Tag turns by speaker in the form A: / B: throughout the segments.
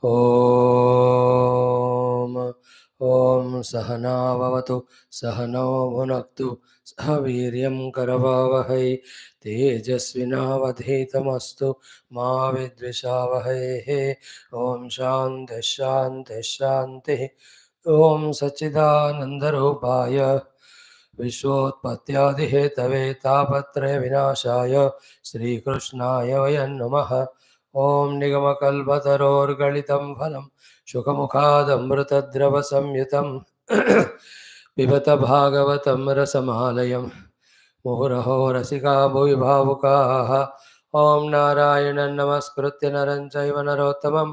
A: ॐ ॐ सहना भवतु सहनौ भुनक्तु सह वीर्यं करवावहै तेजस्विनावधीतमस्तु मा विद्विषावहैः ॐ शान्तिः शान्तिः शान्तिः ॐ सच्चिदानन्दरूपाय विश्वोत्पत्त्यादिहेतवे तापत्रयविनाशाय श्रीकृष्णाय वयं नमः। ॐ निगमकल्पतरोर्गलितं फलं शुकमुखादमृतद्रवसंयुतं पिबत भागवतं रसमालयं मुहुरहो रसिका भुवि भावुकाः। ॐ नारायणं नमस्कृत्य नरं चैव नरोत्तमं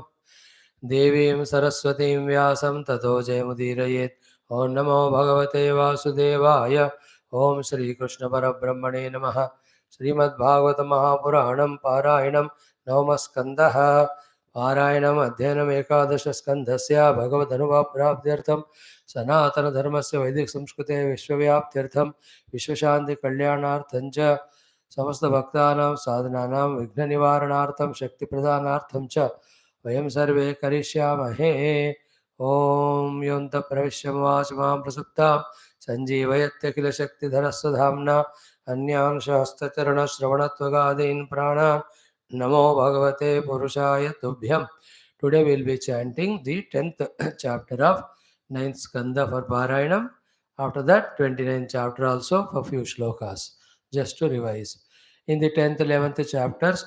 A: देवीं सरस्वतीं व्यासं ततो जयमुदीरयेत्। ॐ नमो भगवते वासुदेवाय। ॐ श्रीकृष्णपरब्रह्मणे नमः। श्रीमद्भागवत महापुराणं पारायणं नवमः स्कन्धः। पारायणम् अध्ययनम् एकादश स्कन्धस्य भगवदनुभावप्राप्त्यर्थं सनातनधर्मस्य वैदिकसंस्कृतेः विश्वव्याप्त्यर्थं विश्वशान्तिकल्याणार्थं च समस्तभक्तानां साधनानां विघ्ननिवारणार्थं शक्तिप्रदानार्थं च वयं सर्वे करिष्यामहे। ॐ योऽन्तः प्रविश्य वाचमां प्रसुप्तां सञ्जीवयत्यखिलशक्तिधरस्वधाम्ना अन्यान् सहस्रचरणश्रवणत्वगादीन् प्राणान् नमो भगवते पुरुषाय तुभ्यं. Today we will be chanting the 10th chapter of 9th skandha for Parayanam. After that 29th chapter also for few shlokas. Just to revise. In the 10th 11th chapters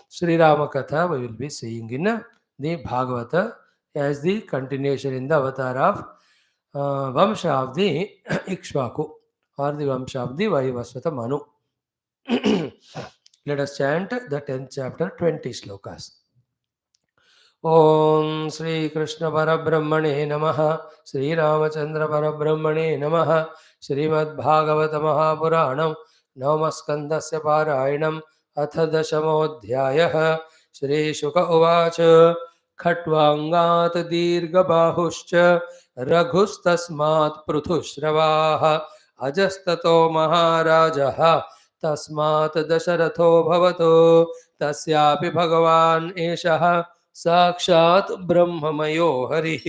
A: Sri Rama Katha we will be seeing in the Bhagavata as the continuation in the avatar of Vamsha of the Ikshvaku or the Vamsha of the Vaivasvata Manu. Let us chant the 10th chapter 20 shlokas. Om Sri Krishna Parabrahmane Namaha. Sri Ramachandra Parabrahmane Namaha. Srimad Bhagavata Mahapuranam Navama Skandhasya Parayanam Atha Dashamodhyayah. Shri Shuka Uvacha Khatvangat Dirgha Bahuscha Raghustasmat Pruthushravah Ajastato Maharajaha Tasmat Dasharatho Bhavato Tasyapi Bhagavan Eshaha साक्षात् ब्रह्ममयो हरिः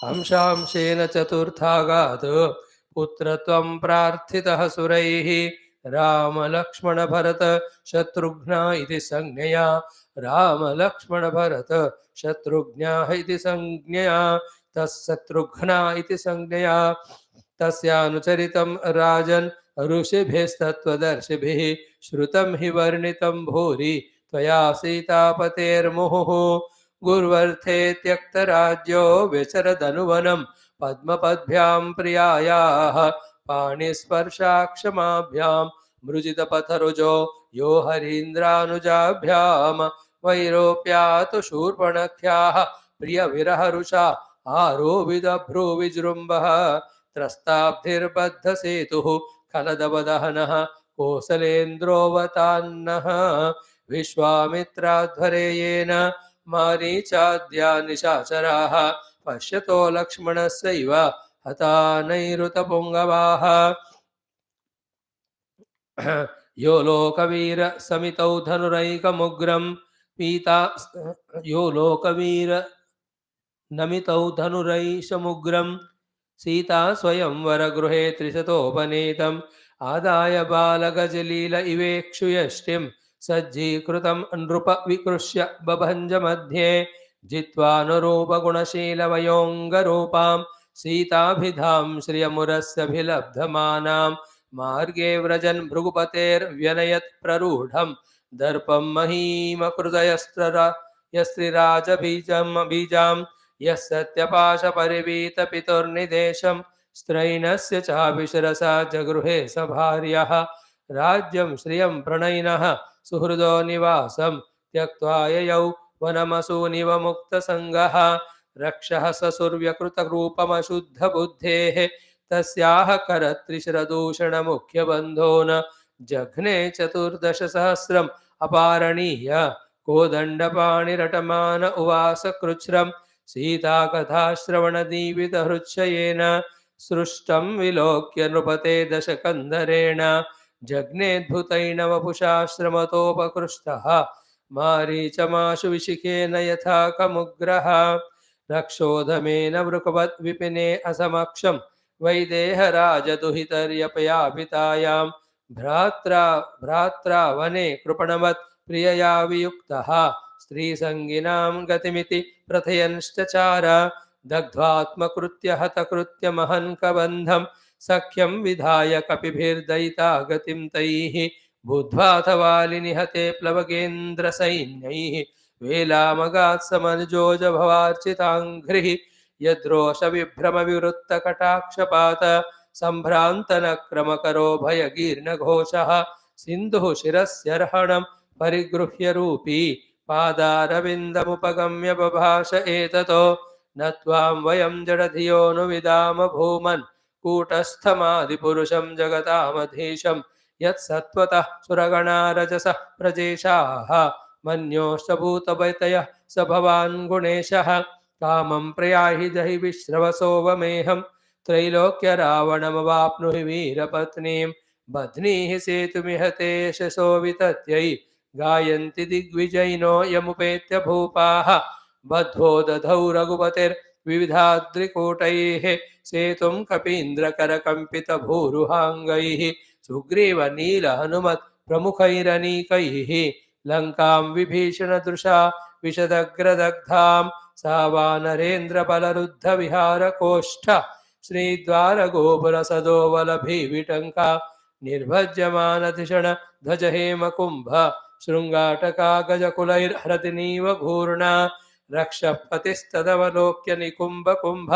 A: अंशांशेन चतुर्थागात् पुत्रत्वं प्रार्थितः सुरैः राम लक्ष्मण भरत शत्रुघ्ना इति संज्ञया राम लक्ष्मण भरत शत्रुघ्ना इति संज्ञया तत्शत्रुघ्ना इति संज्ञया तस्यानुचरितं राजन् ऋषिभिस्तत्त्वदर्शिभिः श्रुतं हि वर्णितं भूरि त्वया सीतापतेर्मुहुः गुर्वर्थे त्यक्तराज्यो व्यचरदनुवनं पद्मपद्भ्यां प्रियायाः पाणिस्पर्शाक्षमाभ्यां मृजितपथरुजो यो हरीन्द्रानुजाभ्यां वैरोप्यातु शूर्पणख्याः प्रियविरहरुषा आरोपितभ्रूविजृम्भः त्रस्ताब्धिर्बद्धसेतुः खलदवदहनः कोसलेन्द्रोऽवतान्नः विश्वामित्राध्वरेयेन मारीचाद्या निशाचराः पश्यतो लक्ष्मणस्यैव हतानैरुतपुङ्गवाः यो लोकवीर समितौ धनुरैकमुग्रं पीता यो लोकवीर नमितौ धनुरैशमुग्रं सीता स्वयंवरगृहे त्रिशतोपनीतम् आदाय बालगजलील इवेक्षुयष्टिं सज्जीकृतं नृप विकृष्य बभञ्ज मध्ये जित्वानुरूपगुणशीलवयोऽङ्गरूपां सीताभिधां श्रियमुरस्यभिलब्धमानां मार्गे व्रजन् भृगुपतेर्व्यनयत् प्ररूढं दर्पं महीमकृतयस्त्रिराजबीजां यः सत्यपाशपरिवीतपितुर्निदेशं स्त्रैणस्य चाभिशिरसा जगृहे स भार्यः राज्यं श्रियं प्रणयिनः सुहृदो निवासं त्यक्त्वा ययौ वनमसूनिव मुक्तसङ्गः रक्षः ससुर्व्यकृतरूपमशुद्धबुद्धेः तस्याः करत्रिशिरदूषणमुख्यबन्धोन जघ्ने चतुर्दशसहस्रम् अपारणीय कोदण्डपाणिरटमान उवास कृच्छ्रम् सीताकथाश्रवणदीपितहृच्छयेन सृष्टं विलोक्य नृपते दशकन्धरेण जग्नेऽद्भुतैः वपुषाश्रमतोपकृष्टः मारीचमाशु विशिखेन यथा कमुग्रः रक्षोधमेन वृकवत् विपिने असमक्षं वैदेहराजदुहितर्यपयापितायां भ्रात्रा वने कृपणवत् प्रियया वियुक्तः स्त्रीसङ्गिनां गतिमिति प्रथयंश्चचार दग्ध्वात्मकृत्य हतकृत्य महन्कबन्धं सख्यं विधाय कपिभिर्दयिता गतिं तैः बुद्ध्वाथवालिनिहते प्लवगेन्द्रसैन्यैः वेलामगात् समनुजोजभवार्चिताङ्घ्रिः यद्रोषविभ्रमविवृत्तकटाक्षपात सम्भ्रान्तनक्रमकरो भयगीर्णघोषः सिन्धुः शिरस्यर्हणं परिगृह्य रूपी पादारविन्दमुपगम्य बभाष एततो न त्वां वयं जडधियो नु विदाम भूमन् कूटस्थमादिपुरुषं जगतामधीशं यत्सत्त्वतः सुरगणा रजसः प्रजेशाः मन्योष्टभूतवैतयः स भवान् गुणेशः कामं प्रयाहि दहि विश्रवसोवमेहं त्रैलोक्यरावणमवाप्नुहि वीरपत्नीं बध्नीः सेतुमिह ते यशसो वितत्यै गायन्ति दिग्विजयिनो यमुपेत्य भूपाः बद्धो दधौ रघुपतिर्विविधाद्रिकूटैः सेतुं कपीन्द्रकरकम्पितभूरुहाङ्गैः सुग्रीवनीलहनुमत् प्रमुखैरनीकैः लङ्कां विभीषणदृशा विशदग्रदग्धां सा वानरेन्द्रबलरुद्धविहारकोष्ठ श्रीद्वारगोपुरसदोवलभिविटङ्का निर्भज्यमानधिषण ध्वजहेमकुम्भ शृङ्गाटका गजकुलैर्हृतिनीव घूर्णा रक्षपतिस्तदवलोक्य निकुम्भकुम्भ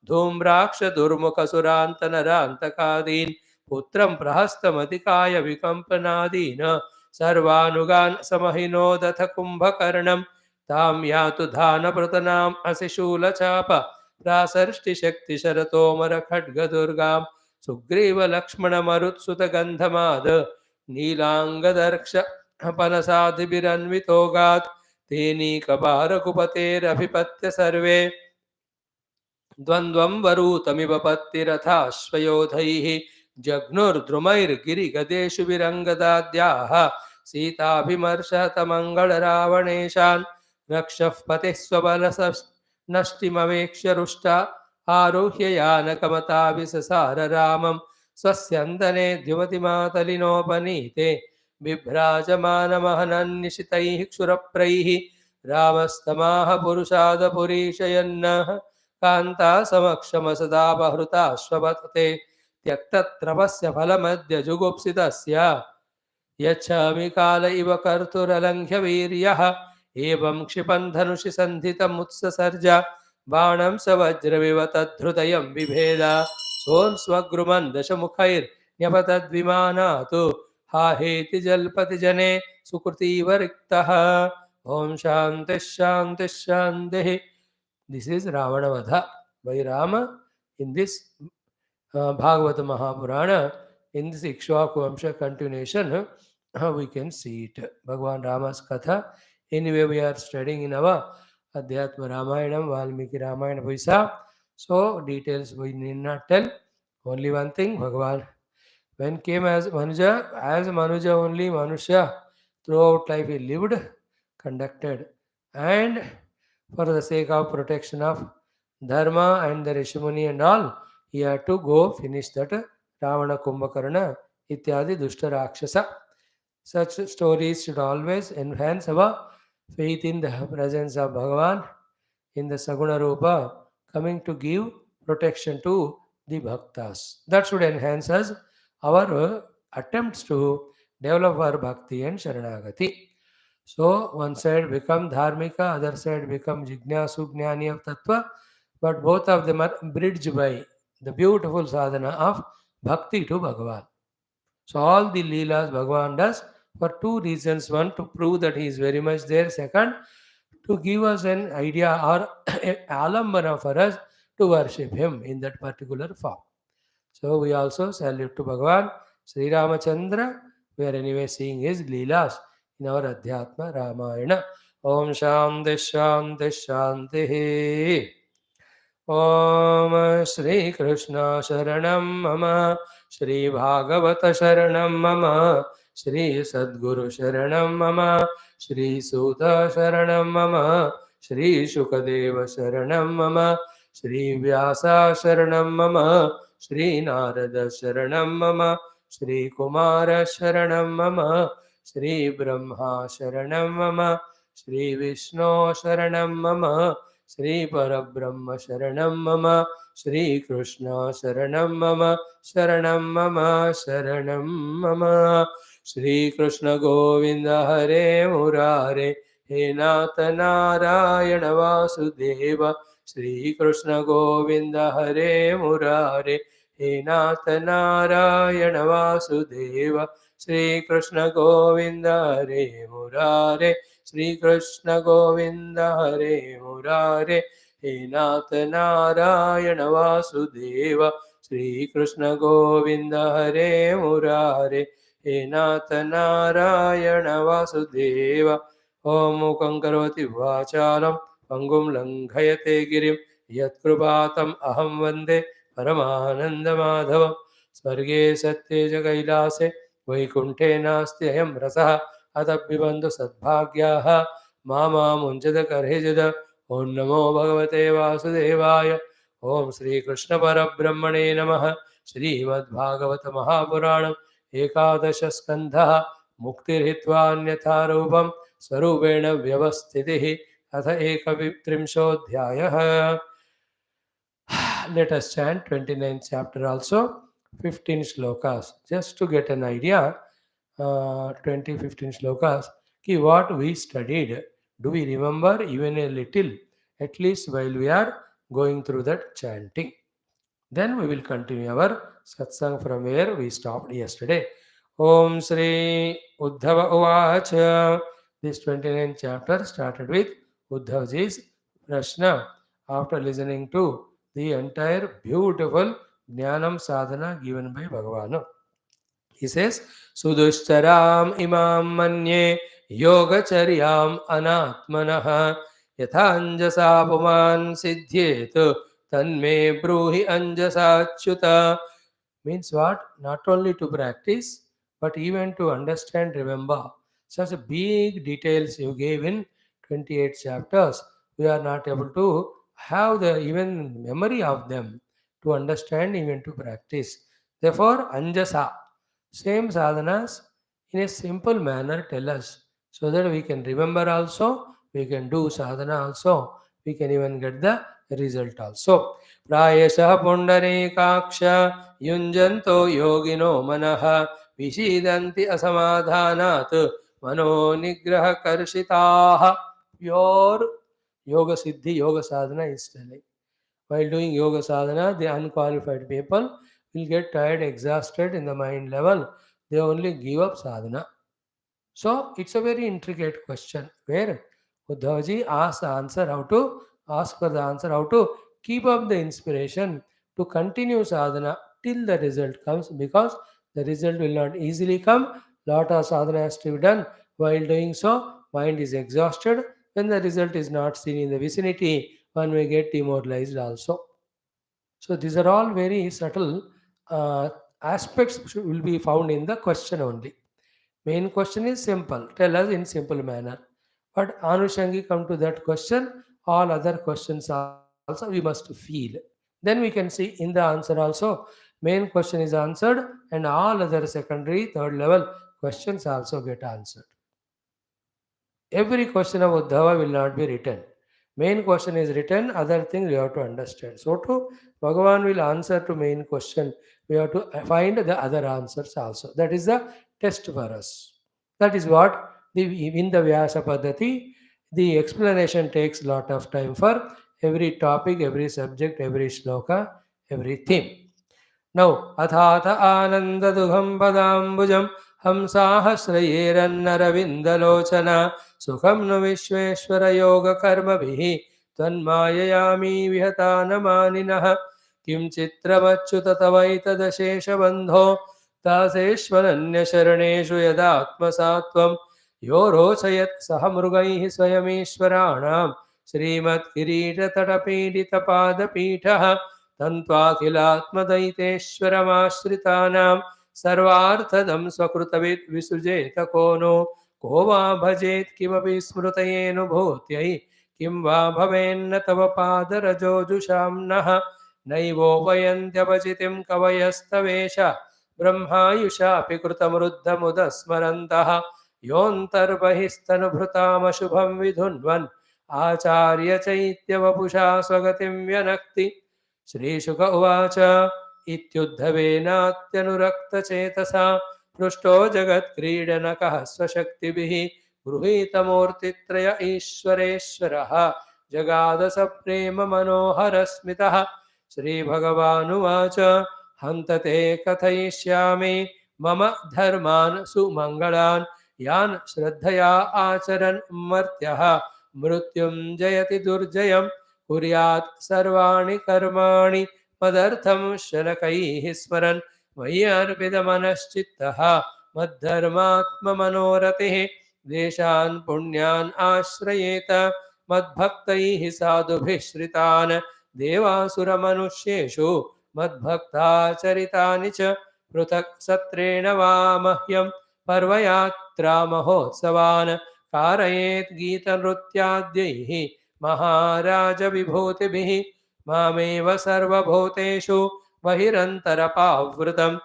A: धूम्राक्षदुर्मुखसुरान्तनरान्तकादीन् पुत्रं प्रहस्तमतिकाय विकम्पनादीन् सर्वानुगान् समहिनोदथ कुम्भकर्णं तां यातु धानप्रतनाम् असिशूलचाप प्रासर्ष्टिशक्तिशरतोमरखड्गदुर्गां सुग्रीवलक्ष्मणमरुत्सुतगन्धमाद नीलाङ्गदर्क्ष पनसादिभिरन्वितोगात् तेनीकपारकुपतेरभिपत्य सर्वे द्वन्द्वं वरूतमिव पत्तिरथाश्वयोधैः जघ्नुर्द्रुमैर्गिरिगदेषु विरङ्गदाद्याः सीताभिमर्शतमङ्गलरावणेशान् रक्षः पतिः स्वबलसनष्टिमवेक्ष्य रुष्टा आरुह्य यानकमताभिससार रामं स्वस्यन्दने द्युमतिमातलिनोपनीते बिभ्राजमानमहनन्निशितैः क्षुरप्रैः रामस्तमाह पुरुषादपुरीशयन्नः कान्ता समक्षमसदापहृताश्वपतते त्यक्तत्रपस्य फलमद्य जुगुप्सितस्य यच्छामि काल इव कर्तुरलङ्घ्य वीर्यः एवं क्षिपन् धनुषि सन्धितमुत्ससर्ज बाणं स वज्रमिव तद्धृदयं बिभेद सोन् स्वगृमन् दशमुखैर्न्यपतद्विमानात् हाहेति जल्पतिजने सुकृतीव रिक्तः ॐ शान्तिः शान्तिः शान्तिः. This is Ravanavadha by Rama in this Bhagavata Mahapurana. In this Ikshvaku Vamsha continuation, we can see it. Bhagavan Rama's Katha. Anyway, we are studying in our Adhyatma Ramayanam, Valmiki Ramayana Vyasa. So, details we need not tell. Only one thing, Bhagavan, when came as Manuja only, Manusha, throughout life he lived, conducted, and for the sake of protection of Dharma and the Rishimuni and all, he had to go finish that Ravana Kumbhakarna Ityadi Dushta Rakshasa. Such stories should always enhance our faith in the presence of Bhagavan in the Saguna Rupa coming to give protection to the Bhaktas. That should enhance us our attempts to develop our Bhakti and Sharanagati. So one side become Dharmika, other side become Jignasu Gnani of Tattva, but both of them are bridged by the beautiful sadhana of Bhakti to Bhagavan. So all the Leelas Bhagavan does for two reasons. One, to prove that he is very much there. Second, to give us an idea or alambana for us to worship him in that particular form. So we also salute to Bhagavan Sri Ramachandra. We are anyway seeing his Leelas in our Adhyatma Ramayana. Om Shanti Shanti Shanti. Om Shri Krishna Sharanam Mama, Shri Bhagavata Sharanam Mama, Shri Sadguru Sharanam Mama, श्रीसूत शरणं मम श्रीशुकदेव शरणं मम श्रीव्यास शरणं मम श्रीनारद शरणं मम श्रीकुमार शरणं मम श्रीब्रह्मा शरणं मम श्रीविष्णु शरणं मम श्रीपरब्रह्म शरणं मम श्रीकृष्ण शरणं मम शरणं मम शरणं मम श्रीकृष्ण गोविन्द हरे मुरारे हे नाथ नारायण वासुदेव श्रीकृष्ण गोविन्द हरे मुरारे हे नाथ नारायण वासुदेव श्रीकृष्ण गोविन्द हरे मुरारे श्रीकृष्ण गोविन्द हरे मुरारे हे नाथ नारायण वासुदेव श्रीकृष्ण गोविन्द हरे मुरारे हे नाथ नारायण वासुदेव ॐ मूकं करोति वाचालं पङ्गुं लङ्घयते गिरिं यत्कृपातम् अहं वन्दे परमानन्दमाधवं स्वर्गे सत्ये च कैलासे वैकुण्ठे नास्ति अयं रसः अतपिबन्धु सद्भाग्याः मामुञ्चदकर्हिजद ॐ नमो भगवते वासुदेवाय ॐ श्रीकृष्णपरब्रह्मणे नमः श्रीमद्भागवत महापुराणम् एकादश स्कन्धः मुक्तिर्हित्वान्यथा रूपं स्वरूपेण व्यवस्थितिः अथ एकविंशोऽध्यायः. Let us chant 29th chapter also, 15 shlokas, just to get an idea. 15 shlokas. What we studied, do we remember even a little, at least while we are going through that chanting? Then we will continue our satsang from where we stopped yesterday. Om Sri Uddhava Uvacha. This 29th chapter started with Uddhavaji's Prashna after listening to the entire beautiful Jnanam sadhana given by Bhagavan. He says, Sudushtaram imam manye yogacharyam anatmanaha yathanjasa puman siddhyet tanme bruhi anjasachyuta. Means what? Not only to practice, but even to understand, remember. Such big details you gave in 28 chapters. We are not able to have the even memory of them to understand, even to practice. Therefore, anjasa, same sadhanas in a simple manner tell us, so that we can remember also, we can do sadhana also, we can even get the result also. Prayasah pundarekaksha yunjanto yogino manaha vishidanti asamadhanat mano nigraha karshitaha. Pure yoga siddhi, yoga sadhana is telling. While doing yoga sadhana, the unqualified people will get tired, exhausted in the mind level. They only give up sadhana. So it's a very intricate question where Uddhavaji asks the answer ask for the answer how to keep up the inspiration to continue sadhana till the result comes, because the result will not easily come. Lot of sadhana has to be done. While doing so, mind is exhausted. When the result is not seen in the vicinity, one may get demoralized also. So these are all very subtle aspects will be found in the question only. Main question is simple. Tell us in simple manner. But Anushangi come to that question, all other questions also we must feel. Then we can see in the answer also, main question is answered and all other secondary, third level questions also get answered. Every question of Uddhava will not be written. Main question is written, other things we have to understand. So too, Bhagavan will answer to main question. We have to find the other answers also. That is the test for us. That is what in the Vyasa Paddhati, the explanation takes lot of time for every topic, every subject, every shloka, every theme. Now, athatha anandadugham padambujam hamsahasrayerannaravinda sukham nu vishveshwara yoga karma bihi tvanmayayami vihatanamaninaha kim chitramachyuta tavaitadashesha bandho daseshvananya sharaneshu yadatmasatvam yorochayat sahamrugaihi swayamishwaranam श्रीमत् किरीट तटपीडित पादपीठः तन्त्वाखिलात्मदैतेश्वरमाश्रितानां सर्वार्थदं स्वकृतविद् विसृजेत को no को वा भजेत् किमपि स्मृतयेऽनुभूत्यै किं वा भवेन्न तव पादरजोजुषां नः नैवोपयन्त्यपचितिं कवयस्तवेश ब्रह्मायुषापि कृतमृद्धमुदस्मरन्तः योऽन्तर्बहिस्तनुभृतामशुभं विधुन्वन् आचार्य चैत्यवपुषा स्वगतिं व्यनक्ति। श्रीशुक उवाच इत्युद्धवेनात्यनुरक्तचेतसा पृष्टो जगत्क्रीडनकः स्वशक्तिभिः गृहीतमूर्तित्रय ईश्वरेश्वरः जगाद सप्रेम मनोहरस्मितः। श्रीभगवानुवाच हन्त ते कथयिष्यामि मम धर्मान् सुमङ्गलान् यान् श्रद्धया आचरन् मर्त्यः मृत्युं जयति दुर्जयं कुर्यात् सर्वाणि कर्माणि मदर्थं शनकैः स्मरन् मयि अर्पितमनश्चित्तः मद्धर्मात्ममनोरतिः देशान् पुण्यान् आश्रयेत मद्भक्तैः साधुभिः श्रितान् देवासुरमनुष्येषु मद्भक्ताचरितानि च पृथक् सत्रेण वा मह्यं पर्वयात्रा महोत्सवान् कारयेत् गीतनृत्याद्यैः महाराज विभूतिभिः मामेव सर्वभूतेषु बहिरन्तरपावृतम्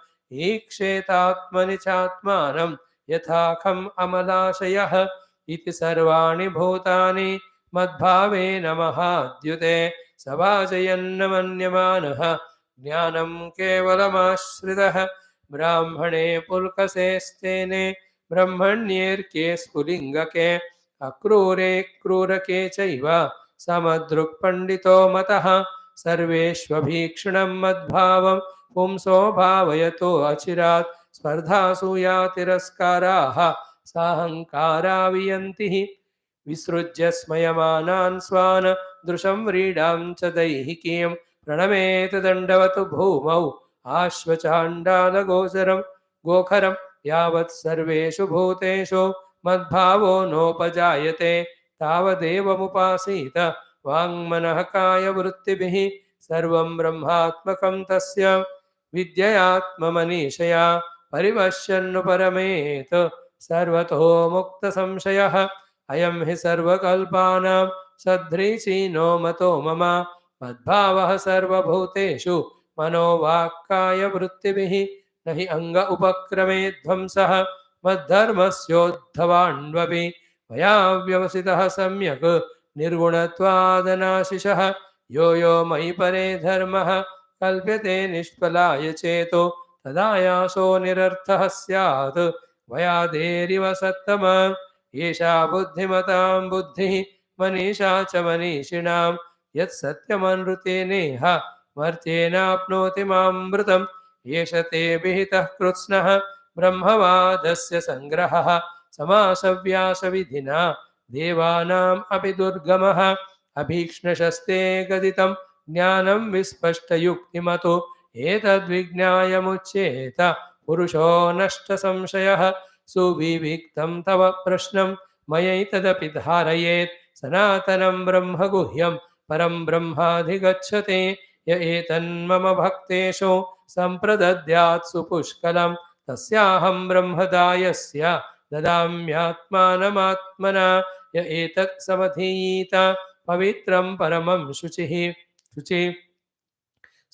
A: ईक्षेतात्मनि चात्मानं यथाखम् अमलाशयः इति सर्वाणि भूतानि मद्भावेन महाद्युते सभाजयन्न मन्यमानः ज्ञानं केवलमाश्रितः ब्राह्मणे पुल्कसेस्तेने ब्रह्मण्येर्के स्फुलिङ्गके अक्रूरे क्रूरके चैव समदृक्पण्डितो मतः सर्वेष्वभीक्षणं मद्भावं पुंसो भावयतो अचिरात् स्पर्धासूया तिरस्काराः साहङ्कारा वियन्ति विसृज्य स्मयमानान् स्वान् दृशं व्रीडां च दैहिकीं प्रणमेत दण्डवत् भूमौ आश्वचाण्डालगोचरं गोखरं यावत् सर्वेषु भूतेषु मद्भावो नोपजायते तावदेवमुपासीत वाङ्मनः कायवृत्तिभिः सर्वं ब्रह्मात्मकं तस्य विद्ययात्ममनीषया परिपश्यन्नुपरमेत सर्वतो मुक्तसंशयः अयं हि सर्वकल्पानां सद्रीचीनो मतो मम मद्भावः सर्वभूतेषु मनोवाक्कायवृत्तिभिः न हि अङ्ग उपक्रमे ध्वंसः मद्धर्मस्योद्धवाण्वपि मया व्यवसितः सम्यक् निर्गुणत्वादनाशिषः यो यो मयि परे धर्मः कल्प्यते निष्फलाय चेतो तदायासो निरर्थः स्यात् भयादेरिव सत्तम एषा बुद्धिमतां बुद्धिः मनीषा च मनीषिणां यत् सत्यमनृतेनेह मर्त्येनाप्नोति मामृतम् एष ते विहितः कृत्स्नः ब्रह्मवादस्य सङ्ग्रहः समासव्यासविधिना देवानाम् अपि दुर्गमः अभीक्ष्णशस्ते गदितं ज्ञानं विस्पष्टयुक्तिमतो एतद्विज्ञाय मुच्येत पुरुषो नष्टसंशयः सुविविक्तं तव प्रश्नं मयैतदपि धारयेत् सनातनं ब्रह्म गुह्यं परं ब्रह्माधिगच्छते य एतन्मम भक्तेषु सम्प्रदद्यात् सुपुष्कलं तस्याहं ब्रह्मदायस्य ददाम्यात्मानमात्मना य एतत् समधीयीत पवित्रं परमं शुचिः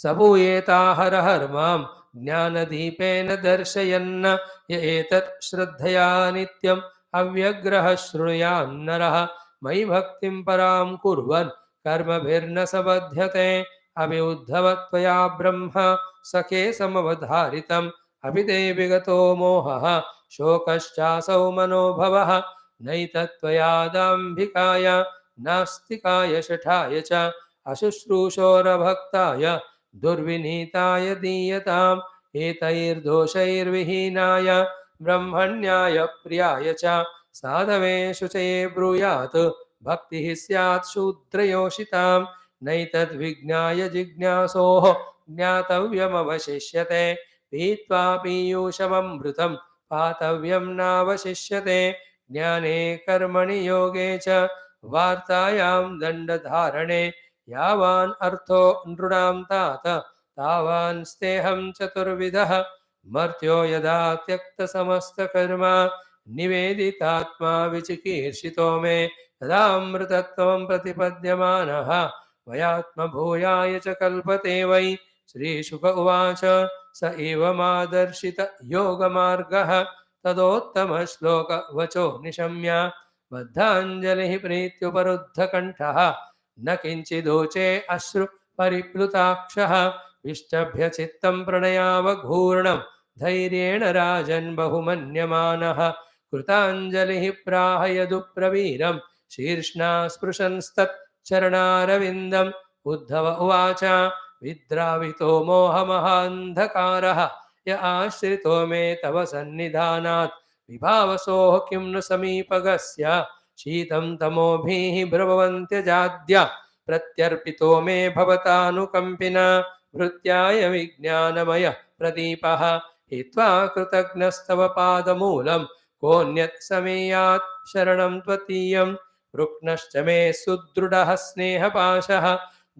A: सबूयेता हर हर मां ज्ञानदीपेन दर्शयन्न य एतत् श्रद्धया नित्यम् अव्यग्रह शृणुयान्नरः मयि भक्तिं परां कुर्वन् कर्मभिर्न सबध्यते अभि उद्धव त्वया ब्रह्म सखे समवधारितम् अभि ते विगतो मोहः शोकश्चासौ मनोभवः नैतत्त्वया दाम्भिकाय नास्तिकाय शठाय च अशुश्रूषोरभक्ताय दुर्विनीताय दीयताम् एतैर्दोषैर्विहीनाय ब्रह्मण्याय प्रियाय च साधवे शुचये ब्रूयात् भक्तिः स्यात् शूद्रयोषिताम् नैतद्विज्ञाय जिज्ञासोः ज्ञातव्यमवशिष्यते पीत्वा पीयूषममृतं पातव्यं नावशिष्यते ज्ञाने कर्मणि योगे च वार्तायां दण्डधारणे यावान् अर्थो नृणां तात तावान् स्तेहं चतुर्विधः मर्त्यो यदा त्यक्तसमस्तकर्म निवेदितात्मा विचिकीर्षितो मे तदामृतत्वं प्रतिपद्यमानः मयात्मभूयाय च कल्पते वै। श्रीशुक उवाच स एवमादर्शित योगमार्गः तदोत्तमश्लोकवचो निशम्य बद्धाञ्जलिः प्रीत्युपरुद्धकण्ठः न किञ्चिदोचे अश्रु परिप्लुताक्षः विष्टभ्य चित्तं प्रणयावघूर्णं धैर्येण राजन् बहुमन्यमानः कृताञ्जलिः प्राह यदुप्रवीरं शीर्ष्णा स्पृशंस्तच्चरणारविन्दम्। उद्धव उवाच विद्रावितो मोहमहान्धकारः य आश्रितो मे तव सन्निधानात् विभावसोः किं नु समीपगस्य शीतं तमोभिः भ्रमवन्त्यजाद्य प्रत्यर्पितो मे भवतानुकम्पिना भृत्याय विज्ञानमय प्रदीपः हित्वा कृतज्ञस्तव पादमूलं कोऽन्यत् समेयात् शरणं त्वदीयं रुक्नश्च मे सुदृढः स्नेहपाशः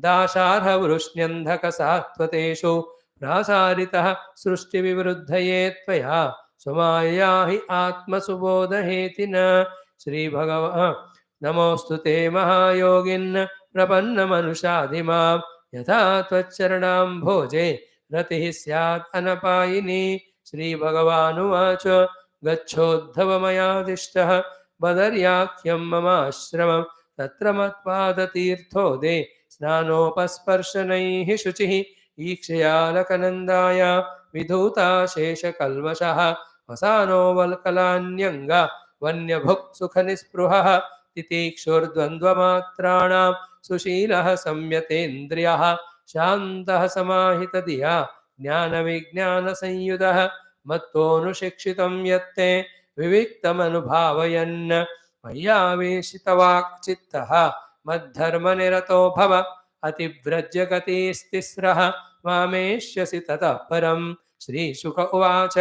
A: दाशार्हवृष्ण्यन्धकसात्वतेषु प्रासारितः सृष्टिविवृद्धये त्वया स्वमायया हि आत्मसुबोधहेति न। श्रीभगवान् नमोऽस्तु ते महायोगिन् प्रपन्नमनुषाधिमां यथा त्वच्चरणाम्भोजे रतिः स्यात् अनपायिनी। श्रीभगवानुवाच गच्छोद्धव मयादिष्टः बदर्याख्यं ममाश्रमं तत्र मत्पादतीर्थोदे स्नानोपस्पर्शनैः शुचिः ईक्षयालकनन्दाय विधूता शेषकल्मषः वसानो वल्कलान्यङ्ग वन्यभुक् सुखनिस्पृहः तितीक्षुर्द्वन्द्वमात्राणां सुशीलः संयतेन्द्रियः शान्तः समाहितधिया ज्ञानविज्ञानसंयुतः मत्तोऽनुशिक्षितं यत्ते विविक्तमनुभावयन् मय्यावेशितवाक्चित्तः मद्धर्मनिरतो भव अतिव्रजगतिस्तिस्रः मामेष्यसि ततः परम्। श्रीशुक उवाच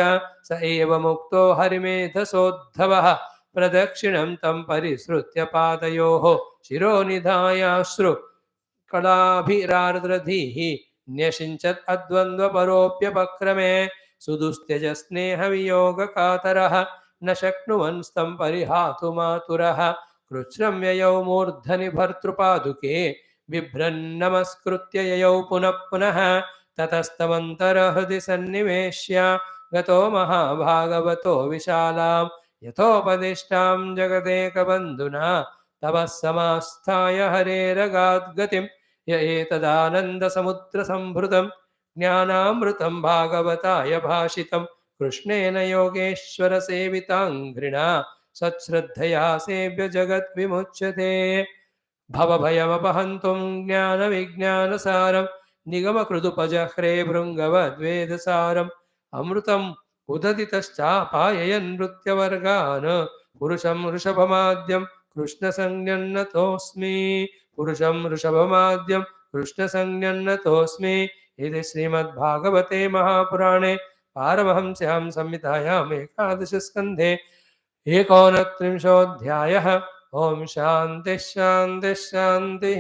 A: स एव मुक्तो हरिमेधसोद्धवः प्रदक्षिणं तं परिसृत्य पादयोः शिरोनिधायाश्रु कलाभिरार्द्रधीः न्यषिञ्चत् अद्वन्द्वपरोऽप्यपक्रमे सुदुस्त्यजस्नेहवियोगकातरः न शक्नुवन् स्तं परिहातुमातुरः कृच्छ्रं ययौ मूर्धनि भर्तृपादुके बिभ्रन्नमस्कृत्य ययौ पुनः पुनः ततस्तमन्तरहृदि सन्निवेश्य गतो महाभागवतो विशालां यथोपदिष्टां जगदेकबन्धुना तपः समास्थाय हरेरगाद्गतिं य एतदानन्दसमुद्रसम्भृतं ज्ञानामृतं भागवताय भाषितं कृष्णेन योगेश्वरसेविताङ्घ्रिणा सच्छ्रद्धया सेव्य जगद्विमुच्यते। भवभयमपहन्तुं ज्ञानविज्ञानसारं निगमकृदुपजह्रे भृङ्गवद्वेदसारम् अमृतम् उददितश्चापाययन् नृत्यवर्गान् पुरुषं ऋषभमाद्यं कृष्णसंज्ञन्नतोऽस्मि पुरुषं ऋषभमाद्यं कृष्णसंज्ञन्नतोऽस्मि। इति श्रीमद्भागवते महापुराणे पारमहंस्यां संहितायाम् एकादशस्कन्धे एकोनत्रिंशोऽध्यायः। ओम शांति शांति शांति।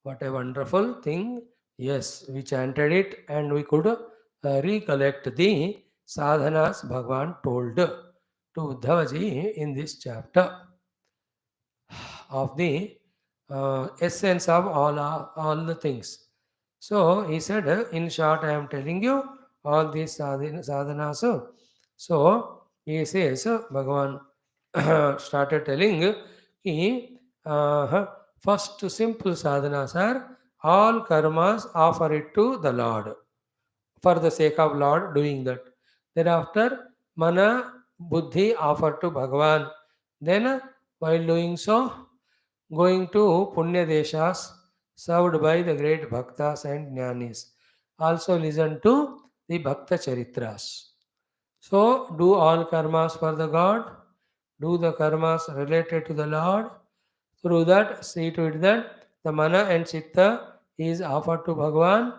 A: What a wonderful thing. Yes, we chanted it and we could recollect the sadhanas Bhagavan told to Uddhavaji in this chapter of the essence of all the things. So he said, in short, I am telling you all these sadhanas. So he says, Bhagavan started telling कि first simple sadhanas are all karmas offer it to the Lord for the sake of Lord doing that. Thereafter mana buddhi offer to Bhagavan. Then while doing so, going to punya deshas served by the great bhaktas and jnanis. Also listen to the bhakta charitras. So do all karmas for the God, do the karmas related to the Lord. Through that, see to it that the mana and chitta is offered to Bhagavan,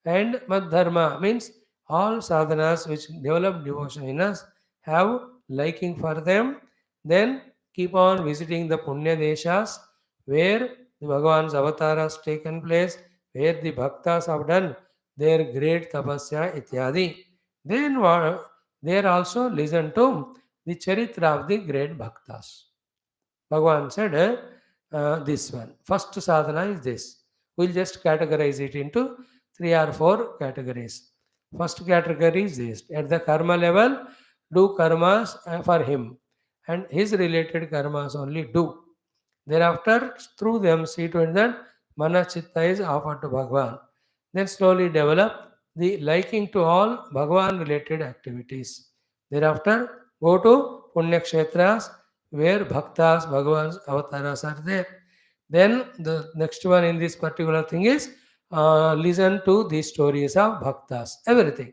A: and madharma means all sadhanas which develop devotion in us have liking for them. Then keep on visiting the punya deshas where the Bhagavan's avatharas taken place, where the bhaktas have done their great tapasya ityadi. Then There also listen to the charitra of the great bhaktas. Bhagavan said, this one. First sadhana is this. We'll just categorize it into 3 or 4 categories. First category is this. At the karma level, do karmas for him, and his related karmas only do. Thereafter, through them, see to it that mana chitta is offered to Bhagavan. Then slowly develop the liking to all Bhagavan related activities. Thereafter, go to Punya Kshetras where Bhaktas, Bhagavan's avatharas are there. Then the next one in this particular thing is listen to the stories of Bhaktas, everything.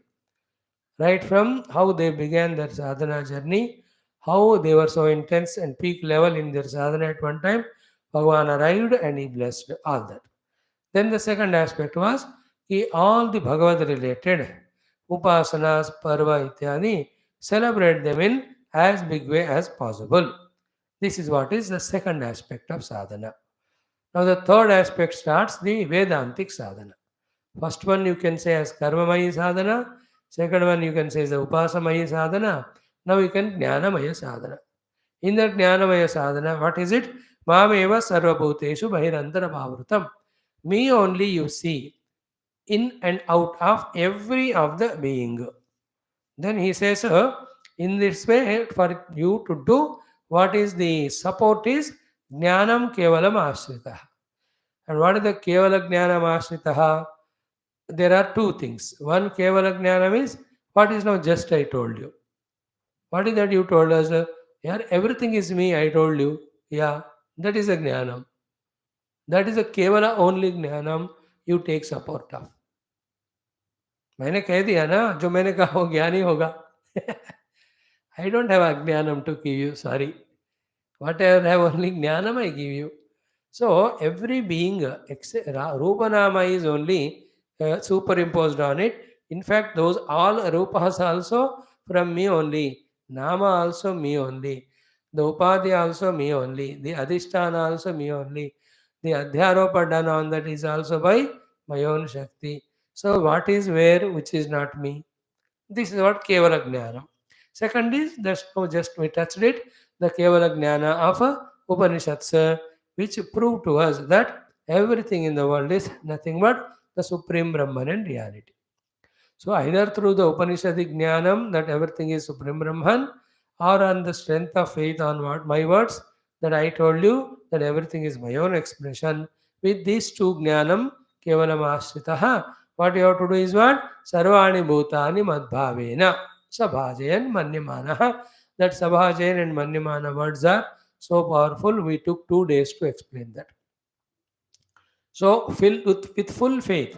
A: Right from how they began their sadhana journey, how they were so intense and peak level in their sadhana at one time, Bhagavan arrived and he blessed all that. Then the second aspect was all the Bhagavad related upasanas, parva, ityadi, celebrate them in as big way as possible. This is what is the second aspect of sadhana. Now the third aspect starts the Vedantic sadhana. First one you can say as Karmamaya sadhana, second one you can say as the Upasamaya sadhana, now you can Jnanamaya sadhana. In that Jnanamaya sadhana, what is it? Mameva sarvabhuteshu bahirantara bhavrutam. Me only you see in and out of every of the being. Then he says, in this way, for you to do, what is the support is Jnanam Kevalam Ashritaha. And what is the Kevala Jnanam Ashritaha? There are two things. One Kevala Jnanam is what is now just I told you. What is that you told us? Yeah, everything is me, I told you. Yeah, that is a Jnanam. That is a Kevala only Jnanam you take support of. मैंने कह दिया ना जो मैंने कहा वो ज्ञानी होगा. I don't have Ajnanam to give you, sorry. Whatever I have only Jnanam I give you. So every being, Rupanama is only superimposed on it. In fact, those all Rupas also from me only. Nama also me only. The Upadhi also me only. The Adhisthana also me only. The Adhyaropa done on that is also by my own Shakti. So what is where which is not me? This is what Kevala Jnana. Second is, that's now just we touched it, the Kevala Jnana of Upanishads, which prove to us that everything in the world is nothing but the Supreme Brahman and reality. So either through the Upanishadic Jnanam that everything is Supreme Brahman, or on the strength of faith on what my words that I told you that everything is my own expression. With these two Jnanam, Kevalam Ashritaha, what you have to do is what? Sarvani Bhutani Madbhavena. Sabhajayan Manyamanaha. That Sabhajayan and Manyamana words are so powerful, we took 2 days to explain that. So, filled with full faith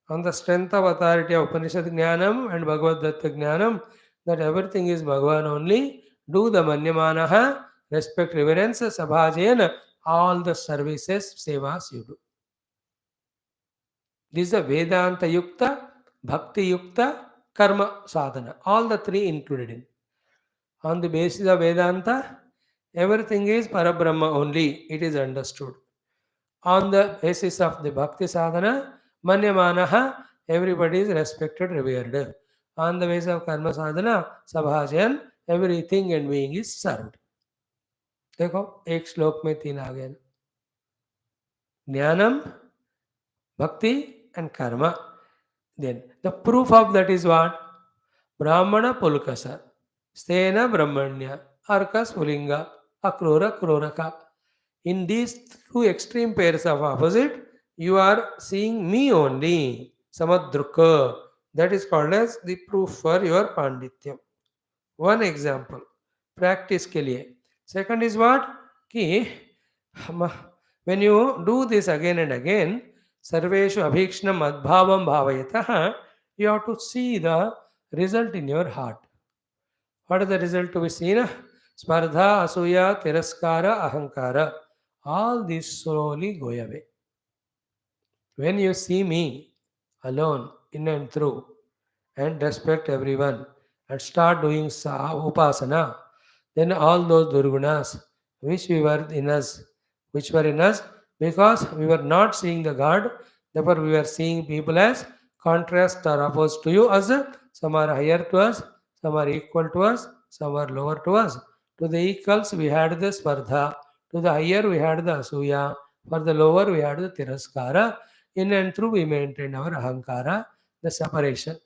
A: on the strength of authority of Upanishad Jnanam and Bhagavad Gita Jnanam, that everything is Bhagavan only, do the Manyamanaha, respect, reverence, Sabhajayana, all the services, sevas you do. This is a Vedanta Yukta, Bhakti Yukta, Karma Sadhana. All the three included in. On the basis of Vedanta, everything is Parabrahma only. It is understood. On the basis of the Bhakti Sadhana, Manyamanaha, everybody is respected, revered. On the basis of Karma Sadhana, Sabhajan, everything and being is served. देखो एक श्लोक में 3 आ गए. Jnanam, Bhakti and Karma. Then the proof of that is what? Brahmana Pulkasa, Stena Brahmanya, Arkas Pulinga, Akrura Kruraka. In these two extreme pairs of opposite, you are seeing me only. Samadruka. That is called as the proof for your Pandityam. One example. Practice के लिए. Second is what? कि when you do this again and again, Sarveshu Abhikshna Madbhavam Bhavayataha, you have to see the result in your heart. What is the result to be seen? Spardha, Asuya, Tiraskara, Ahankara. All these slowly go away. When you see me alone, in and through, and respect everyone, and start doing upasana, then all those durgunas which were in us, because we were not seeing the God, therefore we were seeing people as contrast or opposed to you, as some are higher to us, some are equal to us, some are lower to us. To the equals, we had the Spardha. To the higher, we had the Asuya. For the lower, we had the Tiraskara. In and through, we maintained our Ahankara, the separation.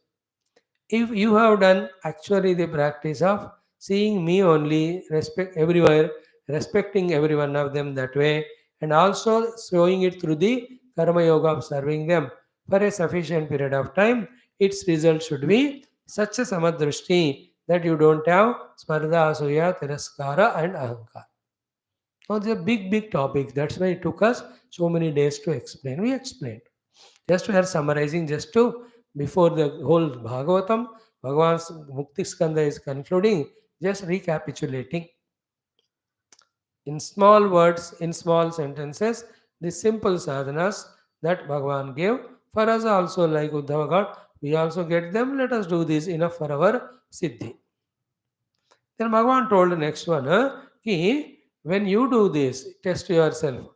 A: If you have done actually the practice of seeing me only, respect everywhere, respecting every one of them that way, and also showing it through the karma yoga of serving them for a sufficient period of time, its result should be such a samadrushti that you don't have spardha, asuya, tiraskara, and ahankara. Now, it's a big topic. That's why it took us so many days to explain. We explained. Just we are summarizing, just to before the whole Bhagavatam, Bhagavan's Mukti Skandha is concluding, just recapitulating in small words, in small sentences, the simple sadhanas that Bhagavan gave for us also, like Uddhava God, we also get them. Let us do this enough for our siddhi. Then Bhagavan told the next one, ki, when you do this, test yourself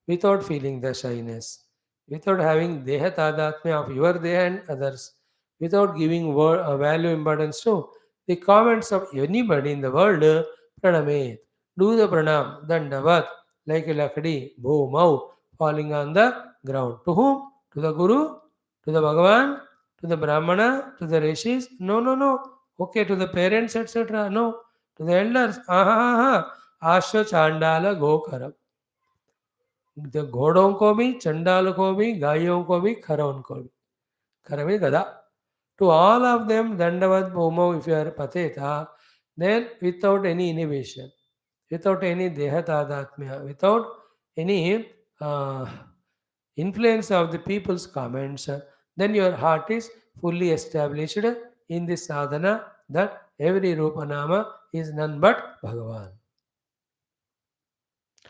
A: without feeling the shyness, without having deha tadatmya of your deha and others, without giving value importance to the comments of anybody in the world, pranamet, do the pranam, dandavat, like a lakadi, bhumau, falling on the ground. To whom? To the Guru, to the Bhagavan, to the Brahmana, to the Rishis? No, no, no. Okay, to the parents, etc. No. To the elders? Aha, aha. Ashwa Chandala Gokaram. The घोड़ों को भी चंडाल को भी गायों को भी खरों को भी खरवे गदा. To all of them, Dandavat Bhumau, if you are Pateta, then without any inhibition, without any Dehatadhatmya, without any influence of the people's comments, then your heart is fully established in the sadhana that every Rupanama is none but Bhagavan.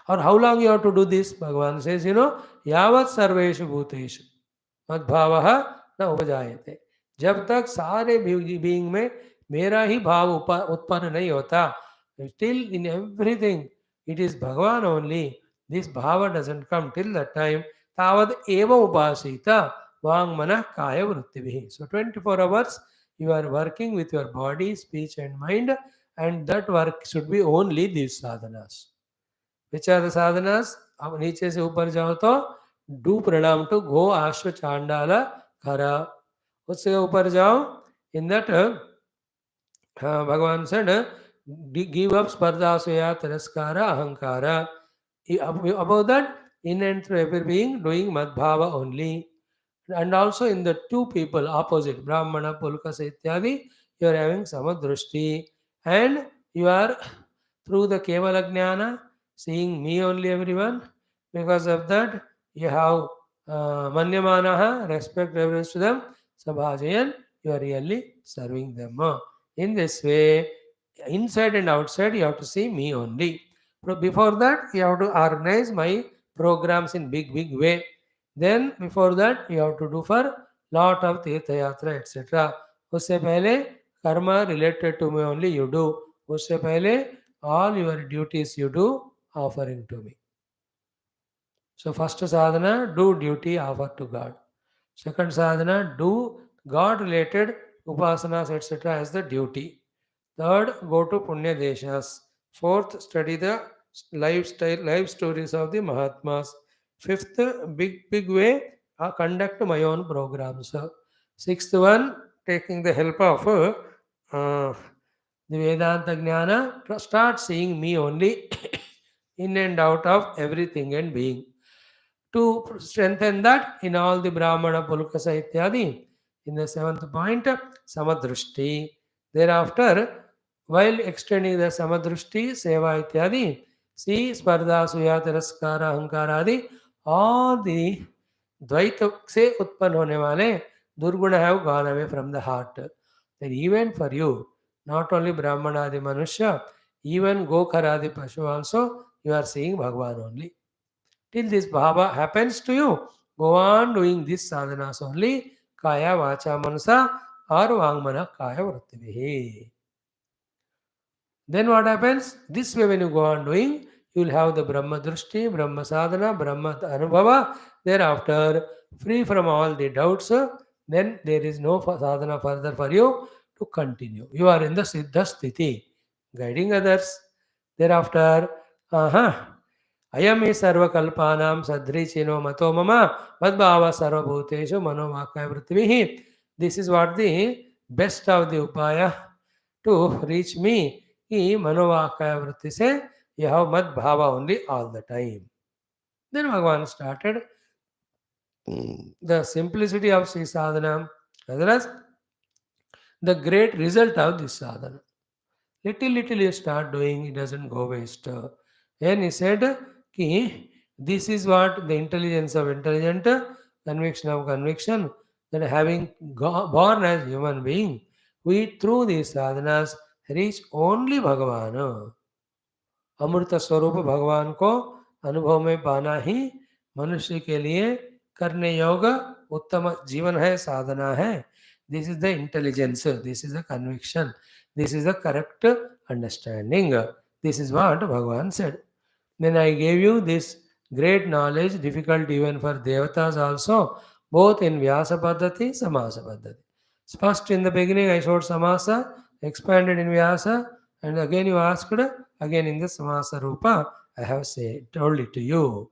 A: Or how long you have to do this? Bhagavan says, Yavat Sarveshu Bhuteshu Madbhavaha न उपजायते. जब तक सारे being में मेरा ही भाव उत्पन्न नहीं होता, still in everything it is Bhagavan only. This bhava doesn't come till that time. Tavad eva upasita vang manah kaya vruttibihi. So 24 hours you are working with your body, speech and mind, and that work should be only these sadhanas. Which are the sadhanas? अब नीचे से ऊपर जाओ तो do pranam to go ashwa chandala khara. उससे ऊपर जाओ, in that Bhagavan said, give up spardha, asaya, tiraskara, ahankara. Above that, in and through every being, doing madbhava only. And also in the two people opposite, Brahmana, Pulkasa, ityadi, you are having samadrushti. And you are, through the Kevala Jnana, seeing me only everyone. Because of that, you have Manyamanaha, respect reverence to them. Sabhajayan, you are really serving them. In this way, inside and outside, you have to see me only. But before that, you have to organize my programs in big way. Then before that, you have to do for lot of Tirtha Yatra, etc. उससे पहले karma related to me only you do. उससे पहले all your duties you do offering to me. So first sadhana, do duty offer to God. Second sadhana, do God related upasanas etc. as the duty. Third, go to Punya Deshas. Fourth, study the life stories of the Mahatmas. Fifth, big way, conduct my own programs. Sixth one, taking the help of the Vedanta Jnana, start seeing me only in and out of everything and being. To strengthen that in all the Brahmana, Pulkasa, Ityadi, in the seventh point, Samadrushti. Thereafter, while extending the Samadrushti, Seva, Ityadi, see Spardha, Suya, Tiraskara, Ahankara, Adi, all the Dvaita se utpan hone wale Durguna have gone away from the heart. Then even for you, not only Brahmana, Adi Manusya, even Gokaradi Pashu also, you are seeing Bhagavan only. Till this bhava happens to you, go on doing these sadhanas only, kaya vacha manasa or vangmana kaya vrittivihi. Then what happens? This way when you go on doing, you will have the Brahma Drushti, Brahma Sadhana, Brahma Anubhava. Thereafter, free from all the doubts, then there is no sadhana further for you. to continue. You are in the Siddha Sthiti, guiding others. Thereafter, Ayami sarvakalpanam sadrichino mato mama madbhava sarvabhuteshu manovakaya vritvihi. This is what the best of the upaya to reach me. He manovakaya vritti se you have mad bhava only all the time. Then Bhagavan started the simplicity of Sri Sadhana as well as the great result of this sadhana. Little you start doing, it doesn't go waste. And he said, Ki, this is what the intelligence of intelligent, conviction of conviction, that having born as human being, we through these sadhanas reach only Bhagavan. अमृत स्वरूप भगवान को अनुभव में पाना ही मनुष्य के लिए करने योग्य उत्तम जीवन है, साधना है. This is the intelligence, this is the conviction, this is the correct understanding. This is what भगवान said. Then I gave you this great knowledge, difficult even for devatas also, both in Vyasa Paddhati, Samasa Paddhati. First in the beginning I showed Samasa, expanded in Vyasa, and again you asked, again in the Samasa Rupa, I have told it to you.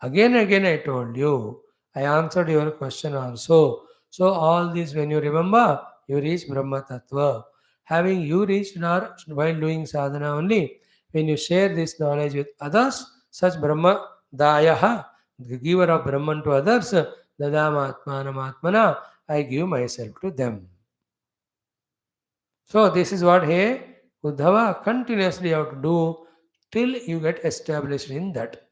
A: Again I told you. I answered your question also. So all this when you remember, you reach Brahma Tattva. Having you reached while doing sadhana only, when you share this knowledge with others, such Brahma Dayaha, the giver of Brahman to others, Dadama Atmanam Atmana, I give myself to them. So this is what hey Uddhava continuously you have to do till you get established in that.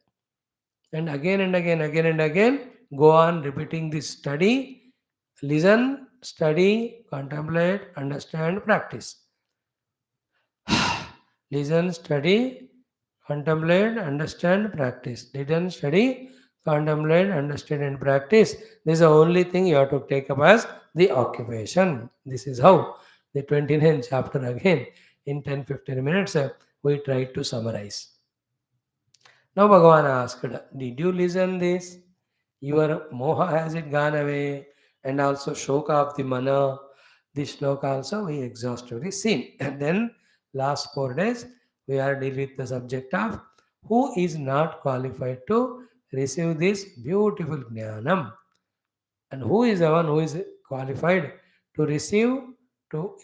A: And again, go on repeating this study, listen, study, contemplate, understand, practice. Listen, study, contemplate, understand, practice. Listen, study, contemplate, understand, and practice. This is the only thing you have to take up as the occupation. This is how the 29th chapter again in 10-15 minutes we try to summarize. Now Bhagavan asked, did you listen this? Your moha, has it gone away? And also shoka of the mana. This shloka also we exhaustively seen. And then last 4 days we are dealing with the subject of who is not qualified to receive this beautiful jnanam. And who is the one who is qualified to receive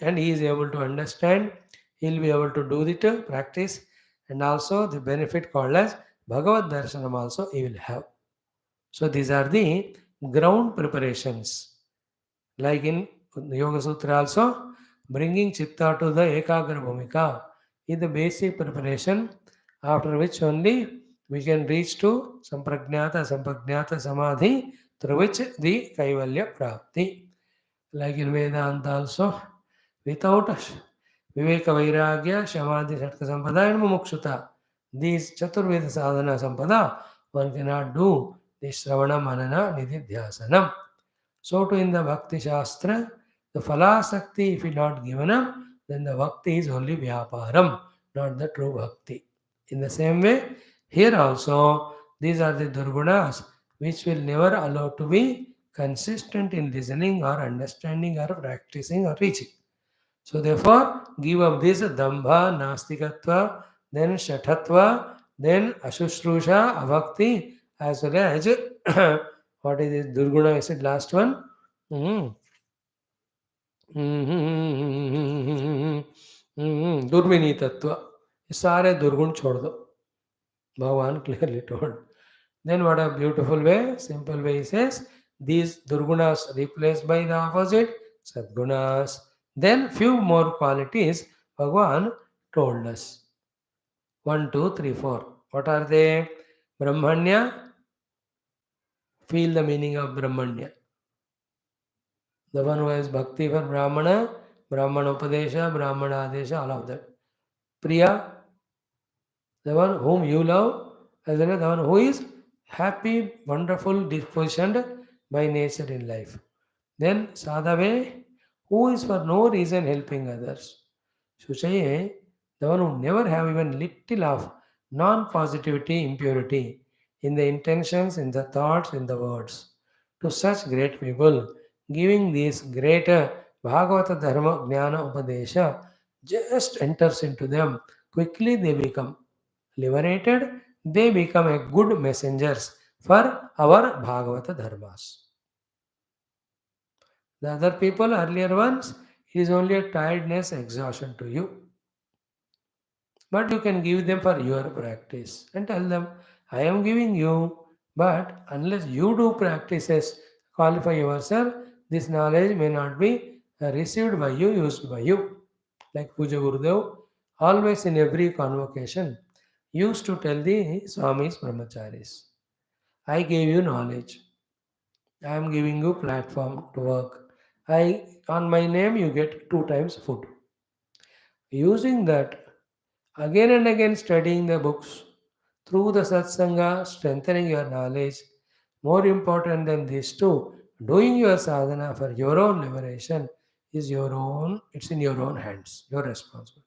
A: and he is able to understand, he will be able to do the practice, and also the benefit called as Bhagavad Darshanam also he will have. So these are the ground preparations. Like in Yoga Sutra also, bringing Chitta to the Ekagra Bhumika is the basic preparation, after which only we can reach to Samprajnata Samadhi, through which the Kaivalya Prapti. Like in Vedanta also, without Viveka Vairagya, Samadhi Satka Sampada and Mumukshuta, these Chaturveda Sadhana Sampada, one cannot do the Shravana Manana Nididhyasanam. So too in the Bhakti Shastra, the Phalasakti, if it not given up, then the Bhakti is only Vyaparam, not the true Bhakti. In the same way, here also, these are the Durgunas which will never allow to be consistent in listening or understanding or practicing or reaching. So therefore, give up this Dambha, Nastikatva, then Shathatva, then Ashushrusha, Avakti, as well as what is this Durguna? I said last one. दुर्विनी तत्व, ये सारे दुर्गुण छोड़ दो, भगवान clearly told. Then what a beautiful way, simple way he says, these durgunas replaced by the opposite sadgunas. Then few more qualities Bhagavan told us. 1, 2, 3, 4. What are they? Brahmanya. Feel the meaning of Brahmanya. The one who has bhakti for Brahmana, Brahmana Upadesha, Brahmana Adesha, all of that. Priya, the one whom you love, as well as the one who is happy, wonderful, dispositioned by nature in life. Then Sadhave, who is for no reason helping others. Sushaye, the one who never have even little of non-positivity, impurity in the intentions, in the thoughts, in the words. To such great people, giving these greater Bhagavata Dharma Jnana Upadesha just enters into them. Quickly they become liberated, they become a good messengers for our Bhagavata Dharmas. The other people, earlier ones, it is only a tiredness, exhaustion to you. But you can give them for your practice and tell them, I am giving you, but unless you do practices, qualify yourself, this knowledge may not be received by you, used by you. Like Puja Gurudev, always in every convocation, used to tell the Swamis Brahmacharis, I gave you knowledge. I am giving you platform to work. On my name you get 2 times food. Using that, again and again studying the books, through the satsanga, strengthening your knowledge, more important than these two, doing your sadhana for your own liberation is your own, it's in your own hands, your responsibility.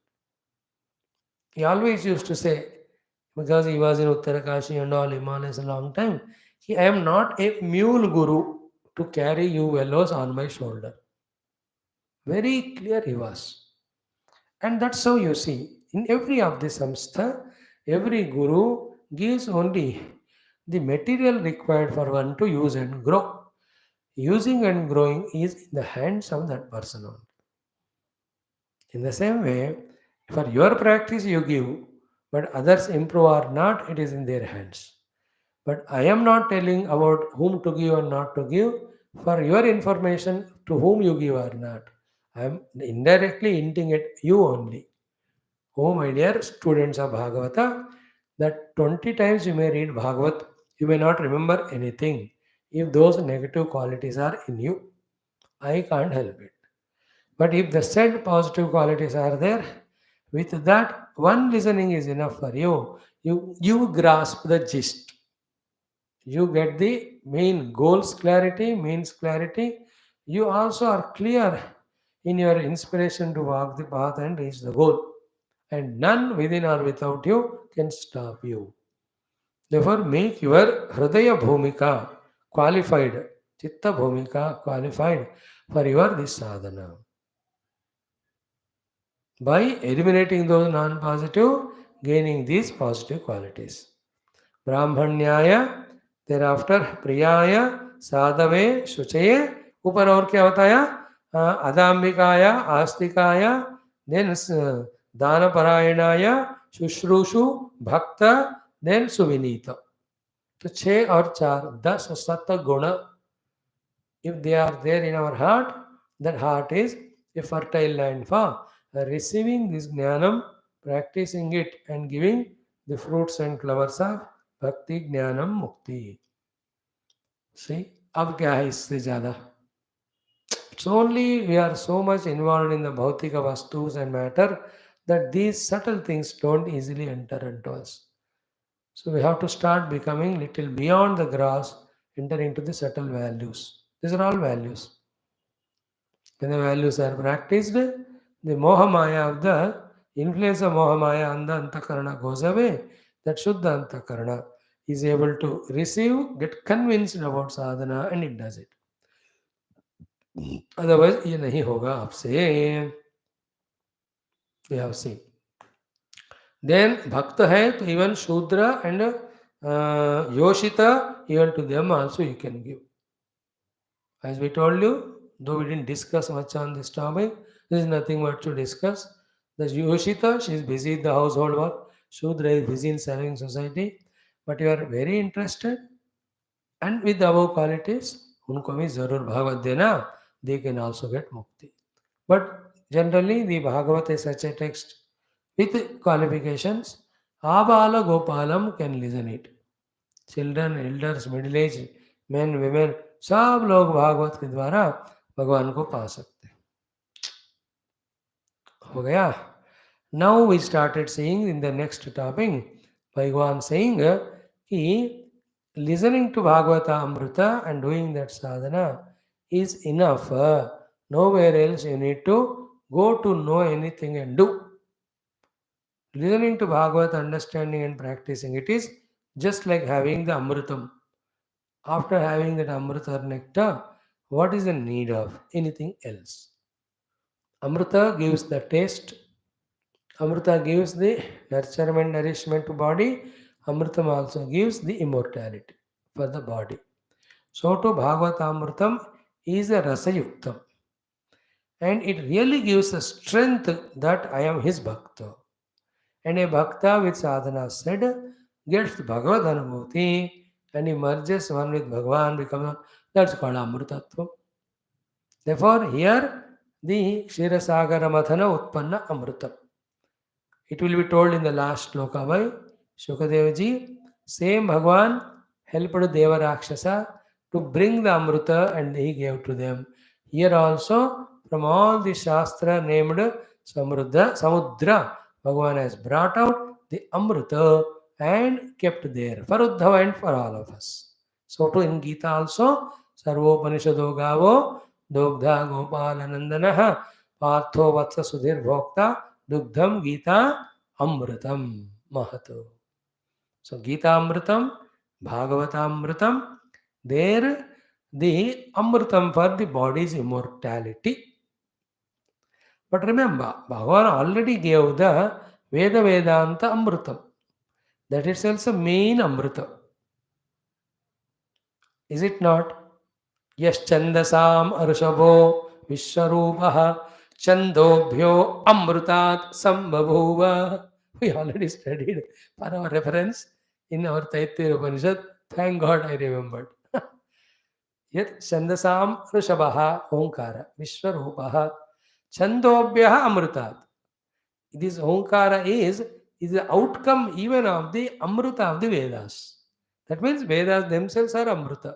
A: He always used to say, because he was in Uttarakashi and all Himalayas a long time, I am not a mule guru to carry you fellows on my shoulder. Very clear he was. And that's how you see, in every of the samstha, every guru gives only the material required for one to use and grow. Using and growing is in the hands of that person only. In the same way, for your practice you give, but others improve or not, it is in their hands. But I am not telling about whom to give or not to give. For your information, to whom you give or not, I am indirectly hinting at you only. Oh, my dear students of Bhagavata, that 20 times you may read Bhagavat, you may not remember anything if those negative qualities are in you. I can't help it. But if the said positive qualities are there, with that one listening is enough for you. You grasp the gist. You get the main goals clarity, means clarity. You also are clear in your inspiration to walk the path and reach the goal. And none within or without you can stop you. Therefore, make your Hridaya Bhumika qualified, Chitta Bhumika qualified for your this sadhana. By eliminating those non-positive, gaining these positive qualities. Brahmanyaya, thereafter Priyaya, Sadhave, Shuchaye, ऊपर और क्या बताया अदाम्बिकाया आस्तिकाया then दानपरायणाय शुश्रूषु भक्त then सुविनीत तो 6 और 4 10 सत गुण if they are there in our heart, that heart is a fertile land for receiving this jnanam, practicing it and giving the fruits and flowers of bhakti, jnanam, mukti. See, अब क्या है इससे ज़्यादा? It's only we are so much involved in the bhautika vastus and matter that these subtle things don't easily enter into us. So we have to start becoming little beyond the grass, enter into the subtle values. These are all values. When the values are practiced, the moha maya of the influence of moha maya on the antakarana goes away. That Shuddha antakarana is able to receive, get convinced about sadhana and it does it. Otherwise, ये नहीं होगा आपसे. We have seen. Then bhakta hai, to even Shudra and Yoshita, even to them also you can give. As we told you, though we didn't discuss much on this topic, there is nothing much to discuss. The Yoshita, she is busy in the household work. Shudra is busy in serving society. But you are very interested and with the above qualities, unko bhi zarur Bhagavad dena, they can also get mukti. But generally, the Bhagavad is such a text with qualifications. Abala Gopalam can listen it. Children elders middle age man women सब लोग भागवत के द्वारा भगवान को पा सकते हैं. हो गया. Now we started saying in the next topic भगवान सेइंग कि listening to Bhagavata Amrita and doing that sadhana is enough. Nowhere else you need to go to know anything and do. Listening to Bhagavata, understanding and practicing it is just like having the Amritam. After having that Amrita or nectar, what is the need of anything else? Amrita gives the taste. Amrita gives the nurturement, nourishment to body. Amritam also gives the immortality for the body. So to Bhagavatamritam is a rasayuktam, and it really gives a strength that I am his bhakta. And a bhakta with sadhana said gets Bhagavad Anubhuti and he merges one with Bhagavan, becomes one. That's called Amrutatvam. Therefore, here the Kshirasagara Mathana Utpanna Amrutam. It will be told in the last sloka by Shukadevaji. Same Bhagavan helped Deva Rakshasa to bring the Amrita and he gave to them. Here also, from all the Shastra named Samudra, Bhagavan has brought out the Amrita and kept there for Uddhava and for all of us. So too in Gita also, Sarvopanishado Gavo, Dogdha Gopalanandanaha, Partho Vatsa Sudhir Bhokta, Dugdham Gita Amritam Mahato. So Gita Amritam, Bhagavata Amritam, there the Amritam for the body's immortality. But remember, Bhagavan already gave the Veda Vedanta Amritam. That itself a main Amrita. Is it not? Yaschandasam Arushabho Vishwarupaha Chandobhyo Amrutat Sambhavuva. We already studied for our reference in our Taittiriya Upanishad. Thank God I remembered. Yat Chandasam Arushabha Omkara Vishwarupaha Chandobhya Amrutat. This Omkara is the outcome even of the Amruta of the Vedas. That means Vedas themselves are Amruta.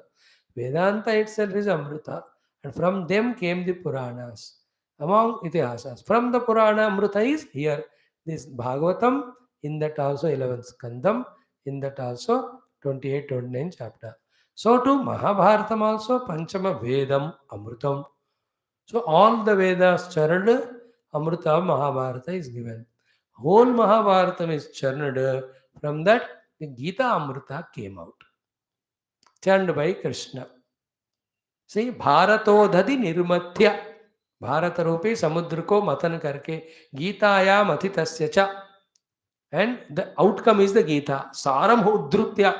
A: Vedanta itself is Amruta, and from them came the Puranas, among Itihasas. From the Purana, Amruta is here. This Bhagavatam, in that also 11th Skandam, in that also 28, 29 chapter. So to Mahabharatam also Panchama Vedam Amrutam. So all the Vedas churned, Amruta of Mahabharata is given. Whole Mahabharatam is churned. From that, the Gita Amruta came out, churned by Krishna. See, भारतोदधि निर्मथ्य भारत रूपी समुद्र को मतन करके गीताया मथितस्य च, and the outcome is the Gita. Saram uddrutya,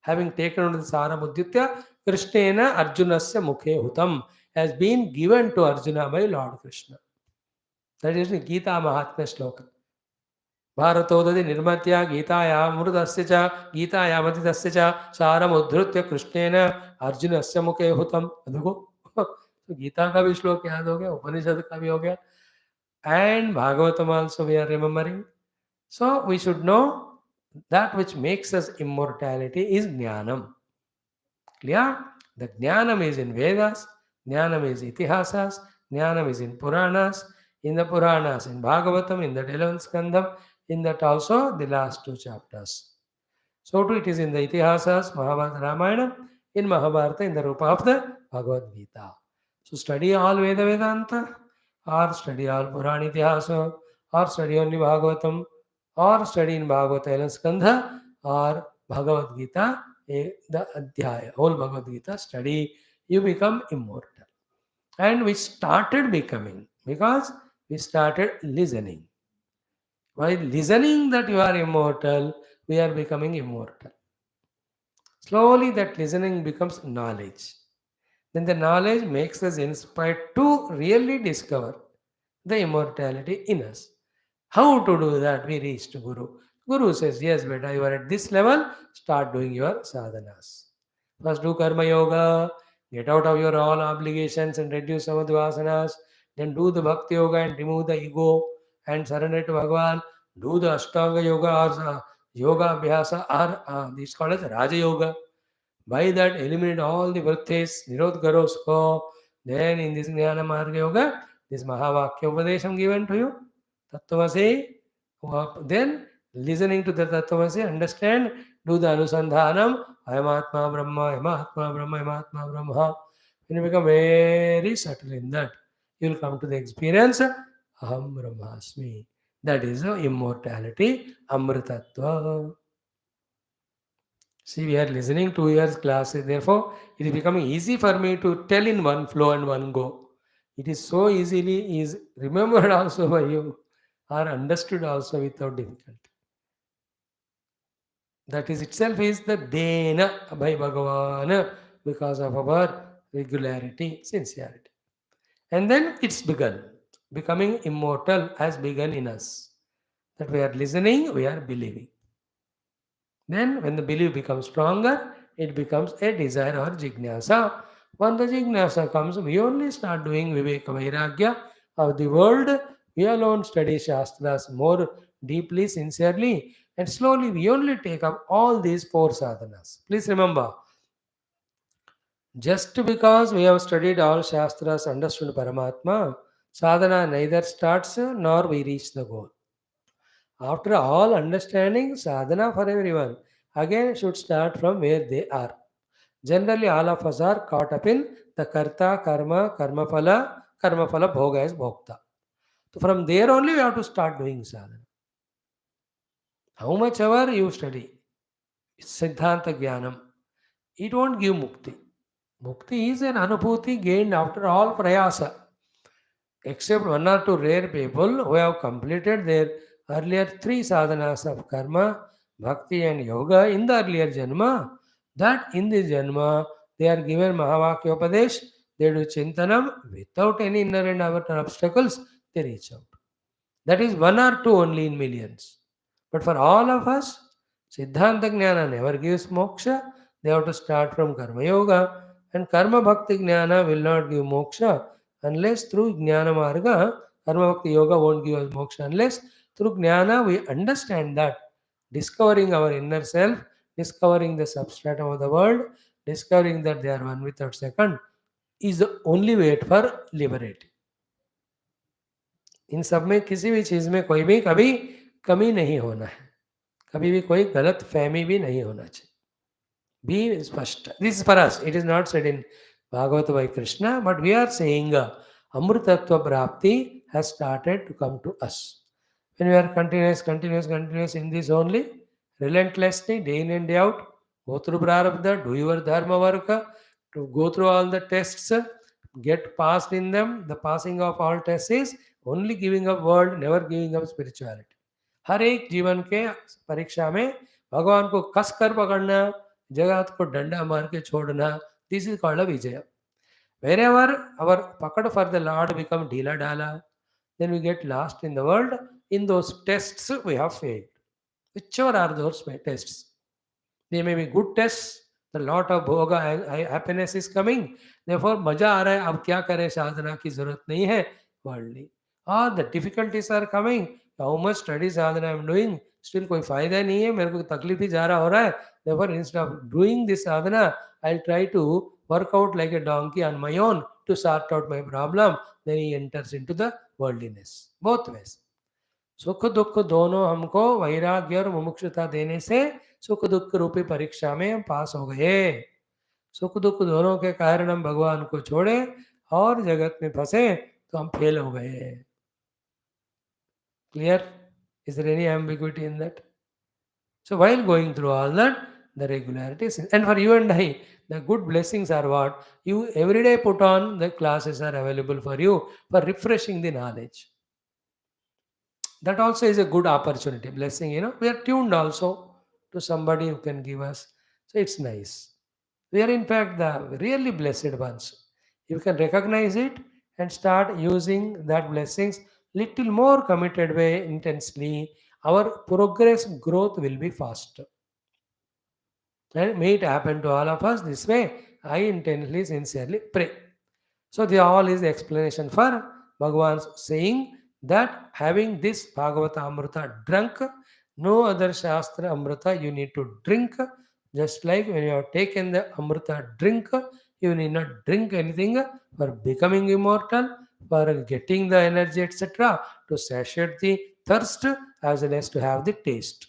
A: having taken on the Saram uddrutya, Krishnena Arjunasya mukhe hutam, has been given to Arjuna by Lord Krishna. That is the Gita Mahatmya Shloka. भारतोदधि निर्मत्या गीतायामृतस्य च गीतायामतितस्य च सारमुद्धृत्य कृष्णेन अर्जुनस्य मुखे हुतम. देखो तो गीता का भी श्लोक याद हो गया, उपनिषद का भी हो गया, and Bhagavatam also we are remembering. So we should know that which makes us immortality is Jnanam. Clear? The Jnanam is in Vedas, Jnanam is Itihasas, Jnanam is in Puranas, in the Puranas, in Bhagavatam, in the 11th Skandam, in that also the last two chapters. So too it is in the Itihasas, Mahabharata, Ramayana, in Mahabharata, in the Rupa of the Bhagavad Gita. So study all Veda Vedanta, or study all Purana Itihasa, or study only Bhagavatam, or study in Bhagavata 11th Skandha, or Bhagavad Gita, the Adhyaya, whole Bhagavad Gita study, you become immortal. And we started becoming because we started listening. While listening that you are immortal, we are becoming immortal. Slowly that listening becomes knowledge. Then the knowledge makes us inspired to really discover the immortality in us. How to do that? We reach to Guru. Guru says, yes, beta, you are at this level, start doing your sadhanas. First do karma yoga, get out of your all obligations and reduce some of the vasanas. Then do the bhakti yoga and remove the ego and surrender to Bhagavan. Do the Ashtanga yoga or yoga Vyasa or this called as Raja Yoga. By that, eliminate all the vrittis, nirod garosko. Then in this Jnana Marga Yoga, this Mahavakya Upadesham given to you. Tattvamasi. Then listening to the Tattvamasi, understand, do the Anusandhanam. I am Atma Brahma, I am Atma Brahma, I am Atma Brahma. When you become very subtle in that, you will come to the experience Aham Brahmasmi. That is immortality, Amritatva. See, we are listening 2 years classes. Therefore, it is becoming easy for me to tell in one flow and one go. It is so easily is remembered also by you or understood also without difficulty. That is itself is the Dena by Bhagavan because of our regularity, sincerity. And then it's begun. Becoming immortal has begun in us. That we are listening, we are believing. Then, when the belief becomes stronger, it becomes a desire or jignasa. When the jignasa comes, we only start doing viveka vairagya of the world. We alone study shastras more deeply, sincerely, and slowly we only take up all these four sadhanas. Please remember, just because we have studied all shastras, understood Paramatma, sadhana neither starts nor we reach the goal. After all understanding, sadhana for everyone again should start from where they are. Generally, all of us are caught up in the karta, karma phala, bhoga as bhokta. So from there only we have to start doing sadhana. How much ever you study, Siddhanta Jnanam, it won't give mukti. Mukti is an anubhuti gained after all prayasa. Except one or two rare people who have completed their earlier three sadhanas of karma, bhakti, and yoga in the earlier janma, that in this janma they are given Mahavakyopadesh, they do chintanam without any inner and outer obstacles, they reach out. That is one or two only in millions. But for all of us, Siddhanta Jnana never gives moksha. They have to start from Karma Yoga. And Karma Bhakti Jnana will not give moksha unless through Jnana Marga, Karma Bhakti Yoga won't give us moksha unless through Jnana we understand that discovering our inner self, discovering the substratum of the world, discovering that they are one without second is the only way for liberating. इन सब में किसी भी चीज़ में कोई भी कभी कमी नहीं होना है, कभी भी कोई गलत फहमी भी नहीं होना चाहिए. Be spashta. This is for us. It is not said in Bhagavata by Krishna, but we are saying Amritattva Prapti has started to come to us. When we are continuous in this only, relentlessly, day in and day out, go through Prarabdha, do your Dharma work, to go through all the tests, get passed in them. The passing of all tests is only giving up world, never giving up spirituality. हर एक जीवन के परीक्षा में भगवान को कस कर पकड़ना, जगत को डंडा मार के छोड़ना, this is called a Vijay. Wherever our pakad for the Lord become dhila dala, then we get lost in the world. In those tests we have failed. Whichever are those tests. They may be good tests. The lot of bhoga happiness is coming. Therefore मजा आ रहा है, अब क्या करें, साधना की जरूरत नहीं है, worldly. Or the difficulties are coming. How much study sadhana I am doing, still कोई फायदा नहीं है, मेरे को तकलीफ ही ज़्यादा हो रहा है. Therefore instead of doing this sadhana, I'll try to work out like a donkey on my own to sort out my problem. Then he enters into the worldliness. Both ways. सुख दुख दोनों हमको वैराग्य और मुमुक्षुता देने से सुख दुख रूपी परीक्षा में हम पास हो गए. सुख दुख दोनों के कारण हम भगवान को छोड़े और जगत में फंसे तो हम फेल हो गए. Clear? Is there any ambiguity in that? So while going through all that, the regularities, and for you and I, the good blessings are what you every day put on. The classes are available for you for refreshing the knowledge. That also is a good opportunity, blessing. We are tuned also to somebody who can give us. So it's nice. We are in fact the really blessed ones. You can recognize it and start using that blessings little more committed way intensely. Our progress growth will be faster. And may it happen to all of us this way. I intensely, sincerely pray. So the all is the explanation for Bhagavan's saying that having this Bhagavata Amrita drunk, no other Shastra Amrita you need to drink. Just like when you have taken the Amrita drink, you need not drink anything for becoming immortal, for getting the energy, etc., to satiate the thirst as well as to have the taste.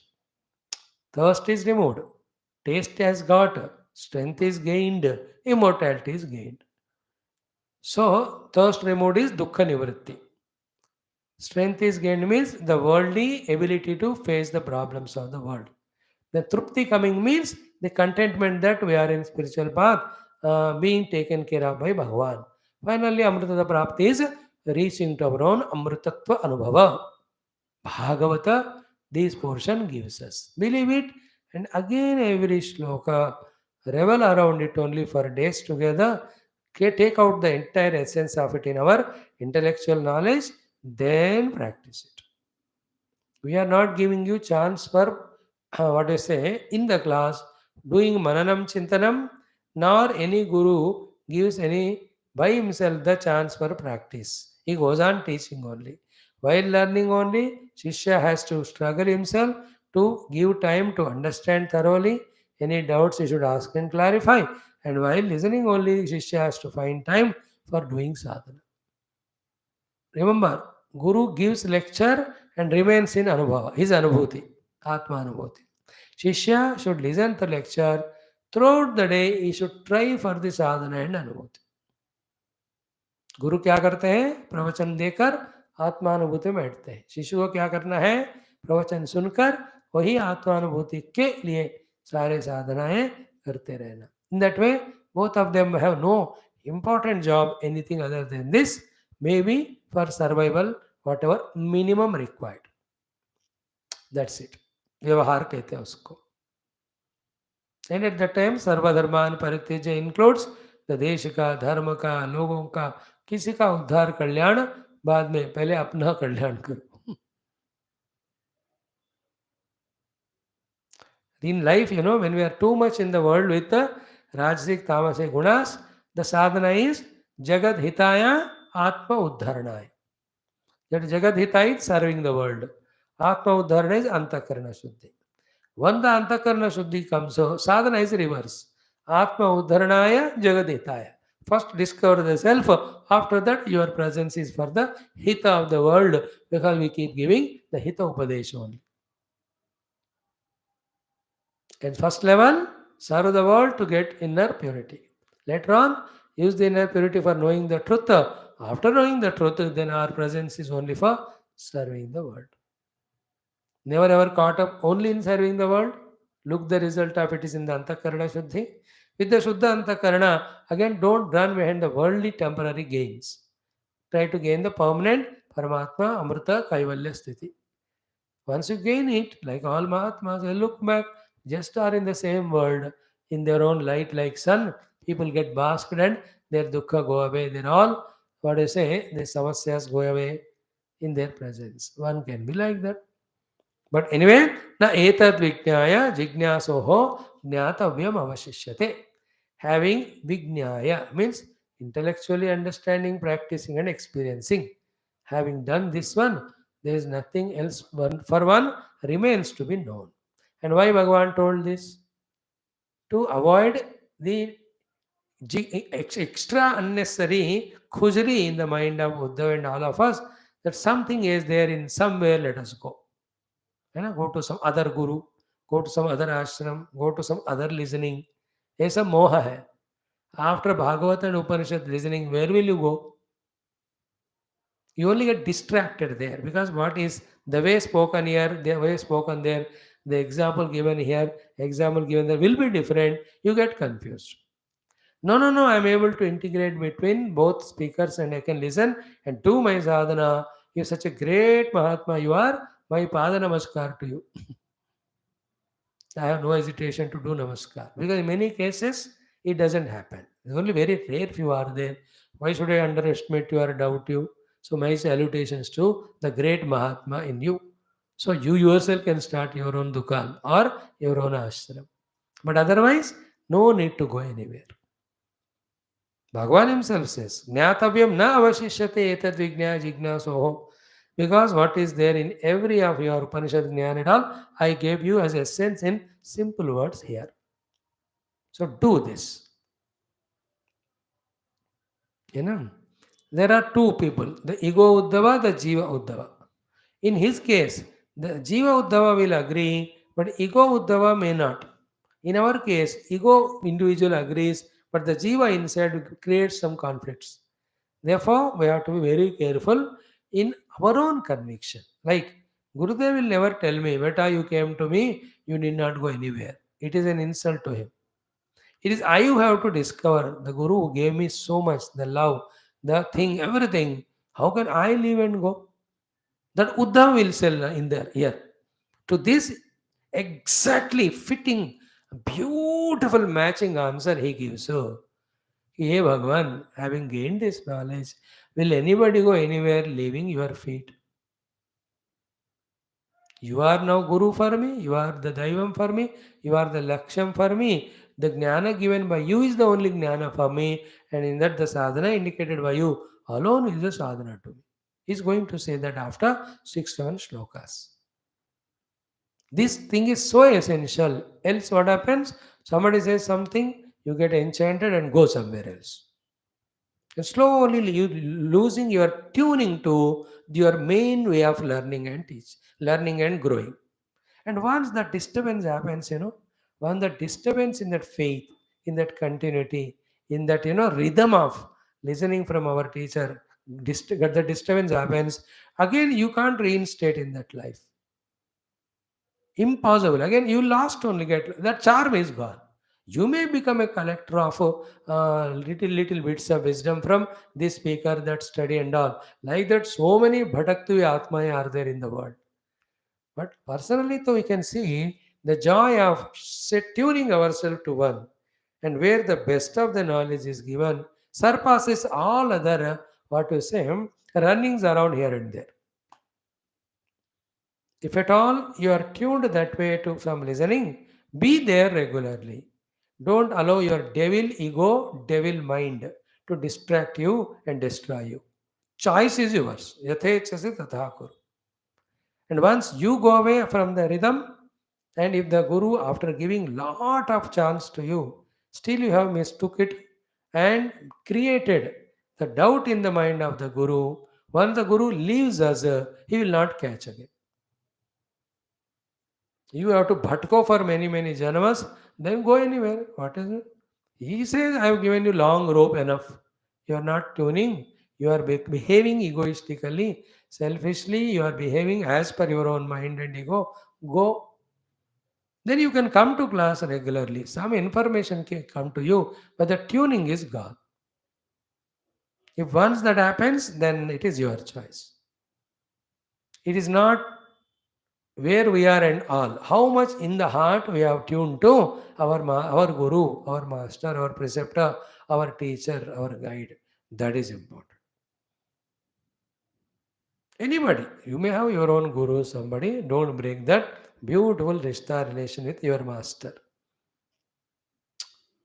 A: Thirst is removed, taste has got, strength is gained, immortality is gained. So, thirst removed is dukkha nivritti. Strength is gained means the worldly ability to face the problems of the world. The trupti coming means the contentment that we are in spiritual path being taken care of by Bhagavan. Finally, Amritada Prapti is reaching to our own Amritatva Anubhava. Bhagavata, this portion gives us. Believe it, and again every shloka, revel around it only for days together, take out the entire essence of it in our intellectual knowledge, then practice it. We are not giving you chance for what I say in the class doing mananam chintanam, nor any guru gives any by himself the chance for practice. He goes on teaching only. While learning only, Shishya has to struggle himself to give time to understand thoroughly. Any doubts he should ask and clarify. And while listening only, Shishya has to find time for doing sadhana. Remember, Guru gives lecture and remains in Anubhava, his Anubhuti, Atma Anubhuti. Shishya should listen to lecture. Throughout the day, he should try for the sadhana and Anubhuti. गुरु क्या करते हैं? प्रवचन देकर आत्मानुभूति में बैठते हैं. शिशु को क्या करना है? प्रवचन सुनकर वही आत्मानुभूति के लिए सारे साधनाएं करते रहना. In that way, both of them have no important job, anything other than this, maybe for survival, whatever minimum required. That's it. व्यवहार कहते हैं उसको. And at that time, सर्वधर्मान परित्यज्य includes the देश का, धर्म का, लोगों का, किसी का उद्धार कल्याण बाद में, पहले अपना कल्याण करो. In life, when we are too much in the world with the Rajasic, Tamasic gunas, the sadhana is Jagad Hitaya Atma Uddharanaya. That Jagad Hitaya is serving the world. Atma Uddharana is Antakarana Shuddhi. When the Antakarana Shuddhi comes, so sadhana is reverse. Atma Uddharanaya Jagad Hitaya. First discover the self, after that your presence is for the hita of the world, because we keep giving the hita upadesha only. At first level, serve the world to get inner purity. Later on, use the inner purity for knowing the truth. After knowing the truth, then our presence is only for serving the world. Never ever caught up only in serving the world. Look the result of it is in the Antakarana Shuddhi. With the Shuddha Antakarana, again don't run behind the worldly temporary gains. Try to gain the permanent Paramatma Amrita Kaivalya Sthiti. Once you gain it, like all Mahatmas, they look back, just are in the same world, in their own light like sun. People get basked and their dukkha go away. They're all, what I say, the samasyas go away in their presence. One can be like that. But anyway, na etad vijnaya jignasoho jnatavyam avashishyate. Having vijnaya means intellectually understanding, practicing and experiencing. Having done this one, there is nothing else for one remains to be known. And why Bhagavan told this? To avoid the extra unnecessary khujri in the mind of Uddhav and all of us, that something is there in somewhere, let us go. Go to some other guru, go to some other ashram, go to some other listening. ऐसा मोह है. After Bhagavatam and Upanishad listening, where will you go? You only get distracted there, because what is the way spoken here, the way spoken there, the example given here, example given there will be different. You get confused. No, I am able to integrate between both speakers and I can listen and do my sadhana. You are such a great Mahatma you are. My pada namaskar to you. I have no hesitation to do namaskar, because in many cases it doesn't happen. Only very rare few are there. Why should I underestimate you or doubt you? So my salutations to the great Mahatma in you. So you yourself can start your own dukan or your own ashram. But otherwise, no need to go anywhere. Bhagavan himself says, Jnatavyam na avashishyate etad vijnaya jignasoho. Because what is there in every of your Upanishad Jnana and all, I gave you as essence in simple words here. So do this. There are two people, the ego Uddhava, the Jiva Uddhava. In his case, the Jiva Uddhava will agree, but ego Uddhava may not. In our case, ego individual agrees, but the Jiva inside creates some conflicts. Therefore, we have to be very careful in our own conviction. Like, Gurudev will never tell me, Beta, you came to me, you need not go anywhere. It is an insult to him. It is I who have to discover the Guru who gave me so much, the love, the thing, everything. How can I leave and go? That Uddhav will sell in there here. To this exactly fitting, beautiful matching answer he gives. So, hey Bhagwan, having gained this knowledge, will anybody go anywhere leaving your feet? You are now Guru for me, you are the Daivam for me, you are the Laksham for me. The Jnana given by you is the only Jnana for me, and in that the sadhana indicated by you alone is the sadhana to me. He's going to say that after 6 7 shlokas. This thing is so essential. Else, what happens? Somebody says something, you get enchanted and go somewhere else. And slowly you losing your tuning to your main way of learning and learning and growing. And once that disturbance happens, once that disturbance in that faith, in that continuity, in that rhythm of listening from our teacher, the disturbance happens, again you can't reinstate in that life. Impossible. Again, you lost only get that charm is gone. You may become a collector of little bits of wisdom from this speaker, that study and all. Like that, so many bhataktu atmaya are there in the world. But personally, though, we can see the joy of tuning ourselves to one, and where the best of the knowledge is given, surpasses all other, what to say, runnings around here and there. If at all you are tuned that way to some listening, be there regularly. Don't allow your devil ego, devil mind to distract you and destroy you. Choice is yours. Yathechasi tatha kuru. And once you go away from the rhythm, and if the Guru, after giving lot of chance to you, still you have mistook it and created the doubt in the mind of the Guru, once the Guru leaves us, he will not catch again. You have to bhatko for many, many janmas, then go anywhere. What is it? He says, I have given you long rope enough. You are not tuning. You are behaving egoistically, selfishly. You are behaving as per your own mind and ego. Go. Then you can come to class regularly. Some information can come to you, but the tuning is gone. If once that happens, then it is your choice. It is not where we are and all. How much in the heart we have tuned to our guru, our master, our preceptor, our teacher, our guide. That is important. Anybody, you may have your own guru, somebody. Don't break that beautiful rishta relation with your master.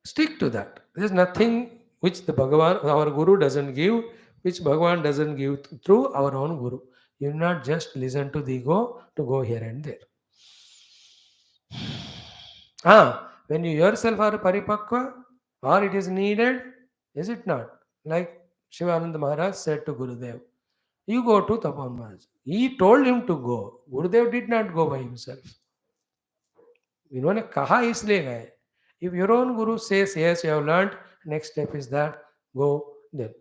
A: Stick to that. There's nothing which the Bhagavan, our Guru doesn't give, which Bhagavan doesn't give through our own Guru. You not just listen to the ego to go here and there. When you yourself are paripakva, or it is needed, is it not? Like Shivananda Maharaj said to Gurudev, you go to Tapan Maharaj. He told him to go. Gurudev did not go by himself. इन्होंने कहा इसलिए गए. If your own guru says yes, you have learned, next step is that go then.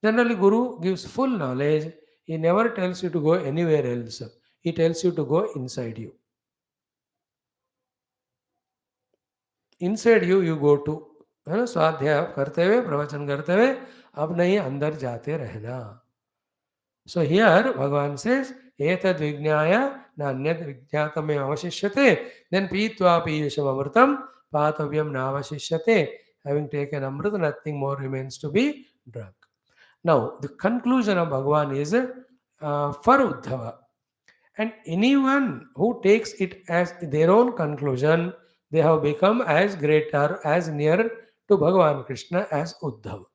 A: Generally, guru gives full knowledge. He never tells you to go anywhere else. He tells you to go inside you. Inside you, you go to. है ना, स्वाध्याय करते हुए, प्रवचन करते हुए, अब नहीं अंदर जाते रहना. So here Bhagavan says, Etad Vijnaya Nanyad Vijnatame Avashishyate, then Pitva Piyusham Amritam, Patavyam Navashishyate. Having taken Amrita, nothing more remains to be drunk. Now, the conclusion of Bhagavan is for Uddhava. And anyone who takes it as their own conclusion, they have become as great or as near to Bhagavan Krishna as Uddhava.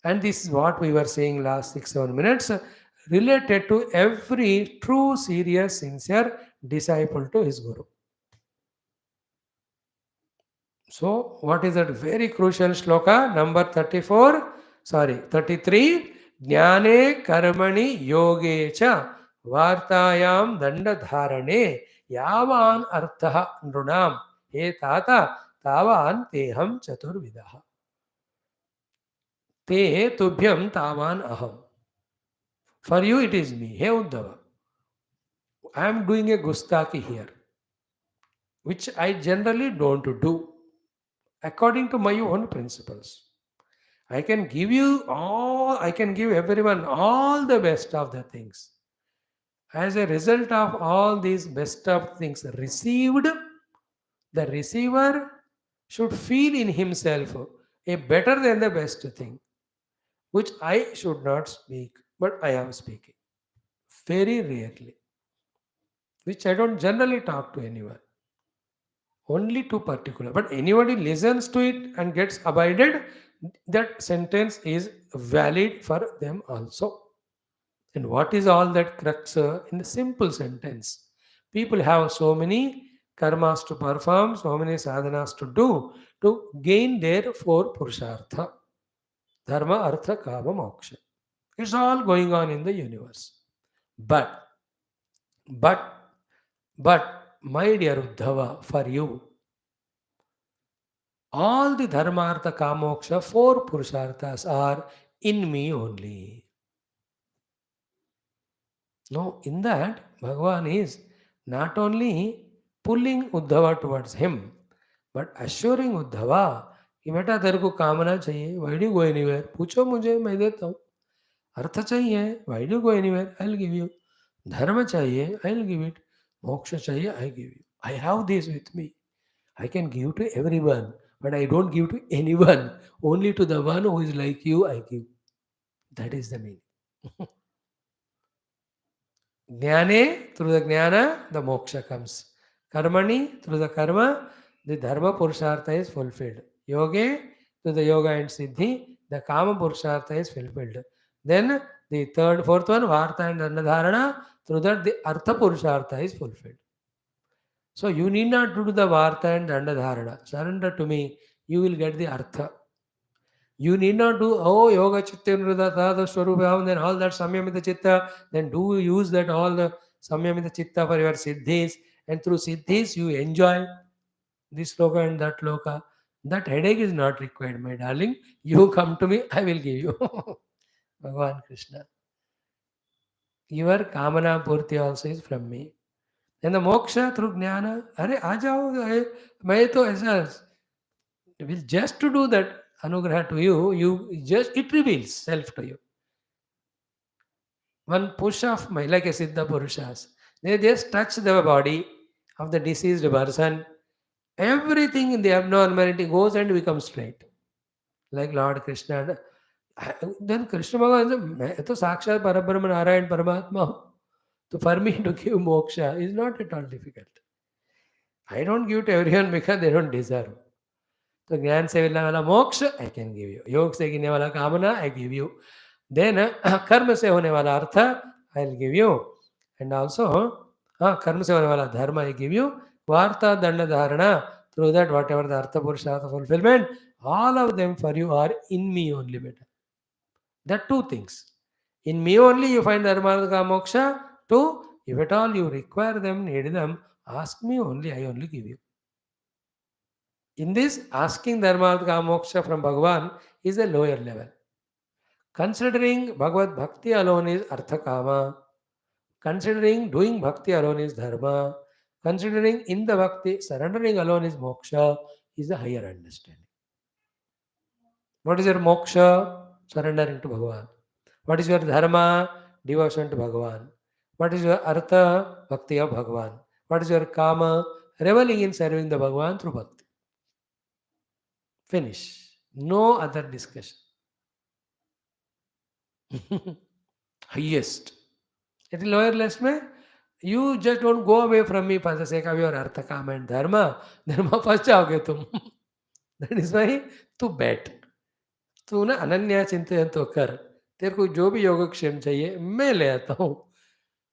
A: And this is what we were saying last 6 7 minutes, related to every true, serious, sincere disciple to his Guru. So, what is that very crucial shloka? Number 33. Jnane karmani yoge cha vartayam dandadharane yavan artha nrunam he tata tavan teham chaturvidaha. Te tubhyam tavan aham. For you it is me. Hey Uddhava, I am doing a gustaki here, which I generally don't do according to my own principles. I can give you all, I can give everyone all the best of the things. As a result of all these best of things received, the receiver should feel in himself a better than the best thing, which I should not speak, but I am speaking. Very rarely, which I don't generally talk to anyone, only to particular. But anybody listens to it and gets abided, that sentence is valid for them also. And what is all that crux in the simple sentence? People have so many karmas to perform, so many sadhanas to do to gain their four purushartha: dharma, artha, kama, moksha. It's all going on in the universe. But, but, my dear Uddhava, for you, all the dharma, artha, kama, moksha, four purusharthas are in me only. No, in that, Bhagavan is not only pulling Uddhava towards him, but assuring Uddhava कि बेटा तेरे को कामना चाहिए, why do you go anywhere? पूछो मुझे, मैं देता हूँ. अर्थ चाहिए, why do you go anywhere? I'll give you. धर्म चाहिए, I'll give it. मोक्ष चाहिए, I give you. I have this with me. I can give to everyone, but I don't give to anyone. Only to the one who is like you, I give. That is the meaning. Jnane, through the jnana, the moksha comes. Karmani, through the karma, the dharma purushartha is fulfilled. Yoge, through the yoga and siddhi, the kama purushartha is fulfilled. Then the fourth one, vartha and dandadharana, through that the artha purushartha is fulfilled. So you need not do the vartha and dandadharana. Surrender to me, you will get the artha. You need not do, oh, yoga chitta nrudata, the swarupam, then all that samyamita chitta, then do use that all the samyamita chitta for your siddhis, and through siddhis you enjoy this loka and that loka. That headache is not required, my darling. You come to me, I will give you. Bhagavan Krishna. Your kamana purti also is from me. And the moksha through jnana, अरे आ जाओ, मैं तो ऐसा will just to do that anugraha to you, you just it reveals self to you. One push of my like a Siddha Purushas, they just touch the body of the deceased person. Everything in the abnormality goes and becomes straight. Like Lord Krishna. Then Krishna Bhagavan said, मैं तो साक्षात परब्रह्म नारायण परमात्मा हूँ. So for me to give moksha is not at all difficult. I don't give to everyone because they don't deserve. तो ज्ञान से मिलने वाला मोक्ष आई कैन गिव यू, योग से गिरने वाला कामना आई गिव यू, देन कर्म से होने वाला अर्थ I will give you, and also कर्म से होने वाला धर्म आई गिव यू, वार्ता दंड धारणा through that what ever the earth पुरुषार्थ fulfilment, all of them for you are in me only, better. That two things. In me only you find dharma, moksha. Two, if at all you require them, need them, ask me only, I only give you. In this, asking dharma, moksha from Bhagavan is a lower level. Considering Bhagavad Bhakti alone is Artha Kama, considering doing Bhakti alone is Dharma, considering in the Bhakti surrendering alone is Moksha, is a higher understanding. What is your Moksha? Surrendering to Bhagavan. What is your Dharma? Devotion to Bhagavan. What is your Artha? Bhakti of Bhagavan. What is your Kama? Reveling in serving the Bhagavan through Bhakti. Finish. No other discussion. Highest. At the lower list, you just don't go away from me for the sake of your Artha, Kama and Dharma. Dharma फंस जाओगे तुम. That is why तू बैठ. तू ना अनन्या चिंतन तो कर. तेरे को जो भी योगक्षेम चाहिए मैं ले आता हूँ.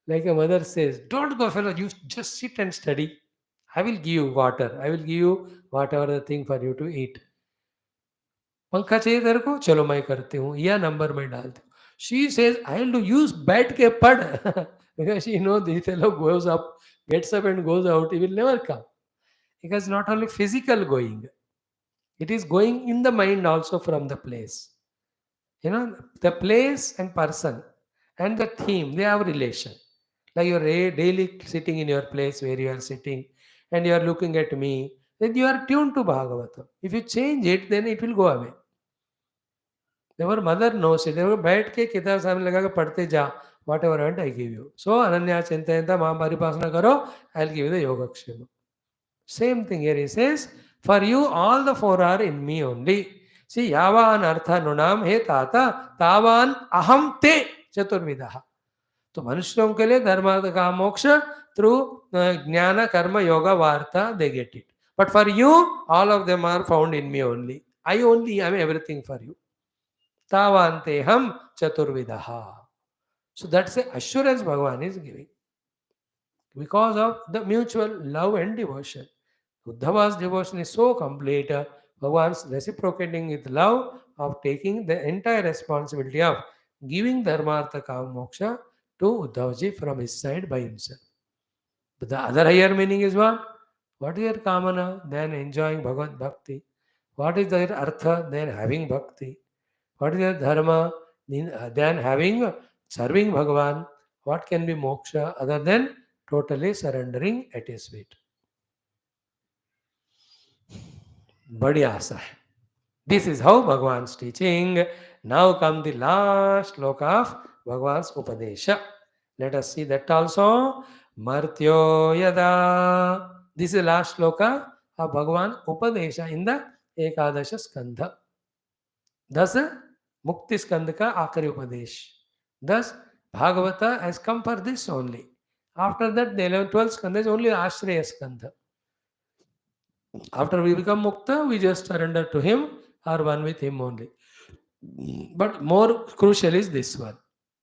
A: Like a mother says, don't go fellow, you just sit and study. I will give you water. I will give you whatever the thing for you to eat. पंखा चाहिए तेरे को, चलो मैं करती हूँ, या नंबर मैं डालती हूँ. She says, I'll do, you बैठ के पढ़. Because she knows this fellow goes up, gets up and goes out, he will never come. Because not only physical going, it is going in the mind also from the place. You know, the place and person and the theme, they have relation. Like you are daily sitting in your place where you are sitting and you are looking at me, then you are tuned to Bhagavatam. If you change it, then it will go away. Your mother knows it. देखो बैठ के किताब सामने लगा के पढ़ते जा. Whatever I want, I give you. So Ananya Chintayanta Maha Paripasana Karo, I'll give you the Yogakshema. Same thing here he says, for you all the four are in me only. See, yavan artha nunam he tata, tavan aham te chaturvidaha. तो मनुष्यों के लिए धर्म अर्थ काम मोक्ष through ज्ञान कर्म योगा वार्ता they get it but for you all of them are found in me only I only I am everything for you तावान्ते हम चतुर्विदः so that's the assurance Bhagavan is giving because of the mutual love and devotion. Uddhava's devotion is so complete. Bhagavan's reciprocating with love of taking the entire responsibility of giving dharmartha kam moksha to Uddhavaji from his side by himself. But the other higher meaning is what? What is their kamana? Then enjoying Bhagavad Bhakti. What is their artha? Then having Bhakti. What is their dharma? Then having serving Bhagavan. What can be moksha other than totally surrendering at his feet? बड़ी आशा है. This is how Bhagavan's teaching. Now come the last sloka of Bhagavan's Upadesha. Let us see that also. Martyo yada. This is the last sloka of Bhagavan Upadesha in the Ekadasha Skandha. Thus, Mukti Skandha ka आखिरी उपदेश. Thus, Bhagavata has come for this only. After that, the 11th, 12th Skandha is only Ashraya Skandha. After we become Mukta, we just surrender to him or one with him only. But more crucial is this one.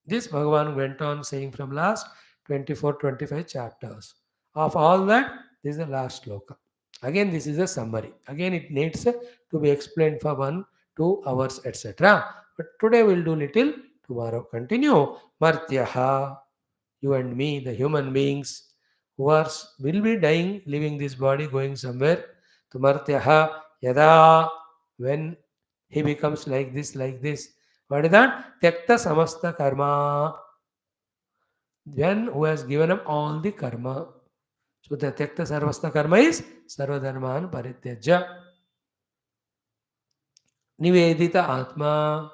A: This Bhagavan went on saying from last 24, 25 chapters. Of all that, this is the last sloka. Again, this is a summary. Again, it needs to be explained for 1, 2 hours, etc. But today we'll do little, tomorrow continue. Martyaha, you and me, the human beings who will be dying, leaving this body, going somewhere. To Martyaha, yada, when he becomes like this, what is that? Tyakta samasta karma. Then who has given up all the karma. So the Tyakta sarvasta karma is sarvadharman parityaja. Nivedita atma.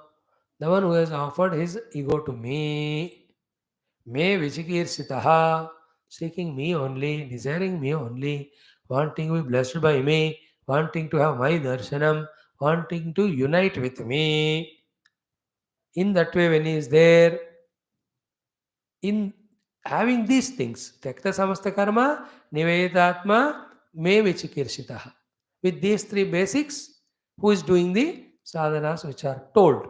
A: The one who has offered his ego to me. Me vichikirsitaha. Seeking me only, desiring me only, wanting to be blessed by me, wanting to have my darshanam, wanting to unite with me. In that way, when he is there, in having these things, Tyakta samasta karma, nivedatma, me vichikirshitaha. With these three basics, who is doing the sadhanas which are told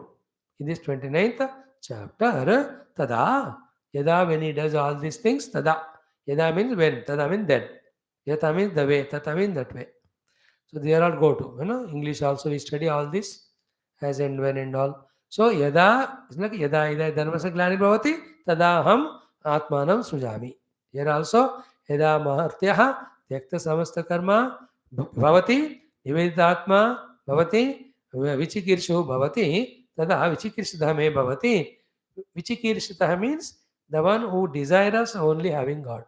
A: in this 29th chapter? Tada. Yada, when he does all these things, tada. Yada means when, tada means then. Yata means the way, tata means that way. So they are all go to, English also we study all this as and when and all. So yada, it's like yada ida dharmasya glani bhavati, tada ham atmanam sujami. Here also yada mahartyaha tyakta samasta karma bhavati, nivedatma bhavati, vichikirshu bhavati, tada vichikirshitah me bhavati. Vichikirshitah means the one who desires only having God.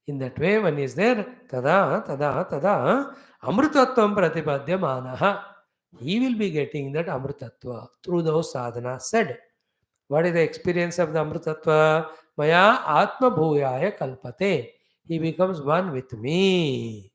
A: In that way, one is there, tada, amrutatvam pratipadyamanaha. He will be getting that amrutatva through those sadhanas said. What is the experience of the amrutatva? Maya atma bhuyaya kalpate. He becomes one with me.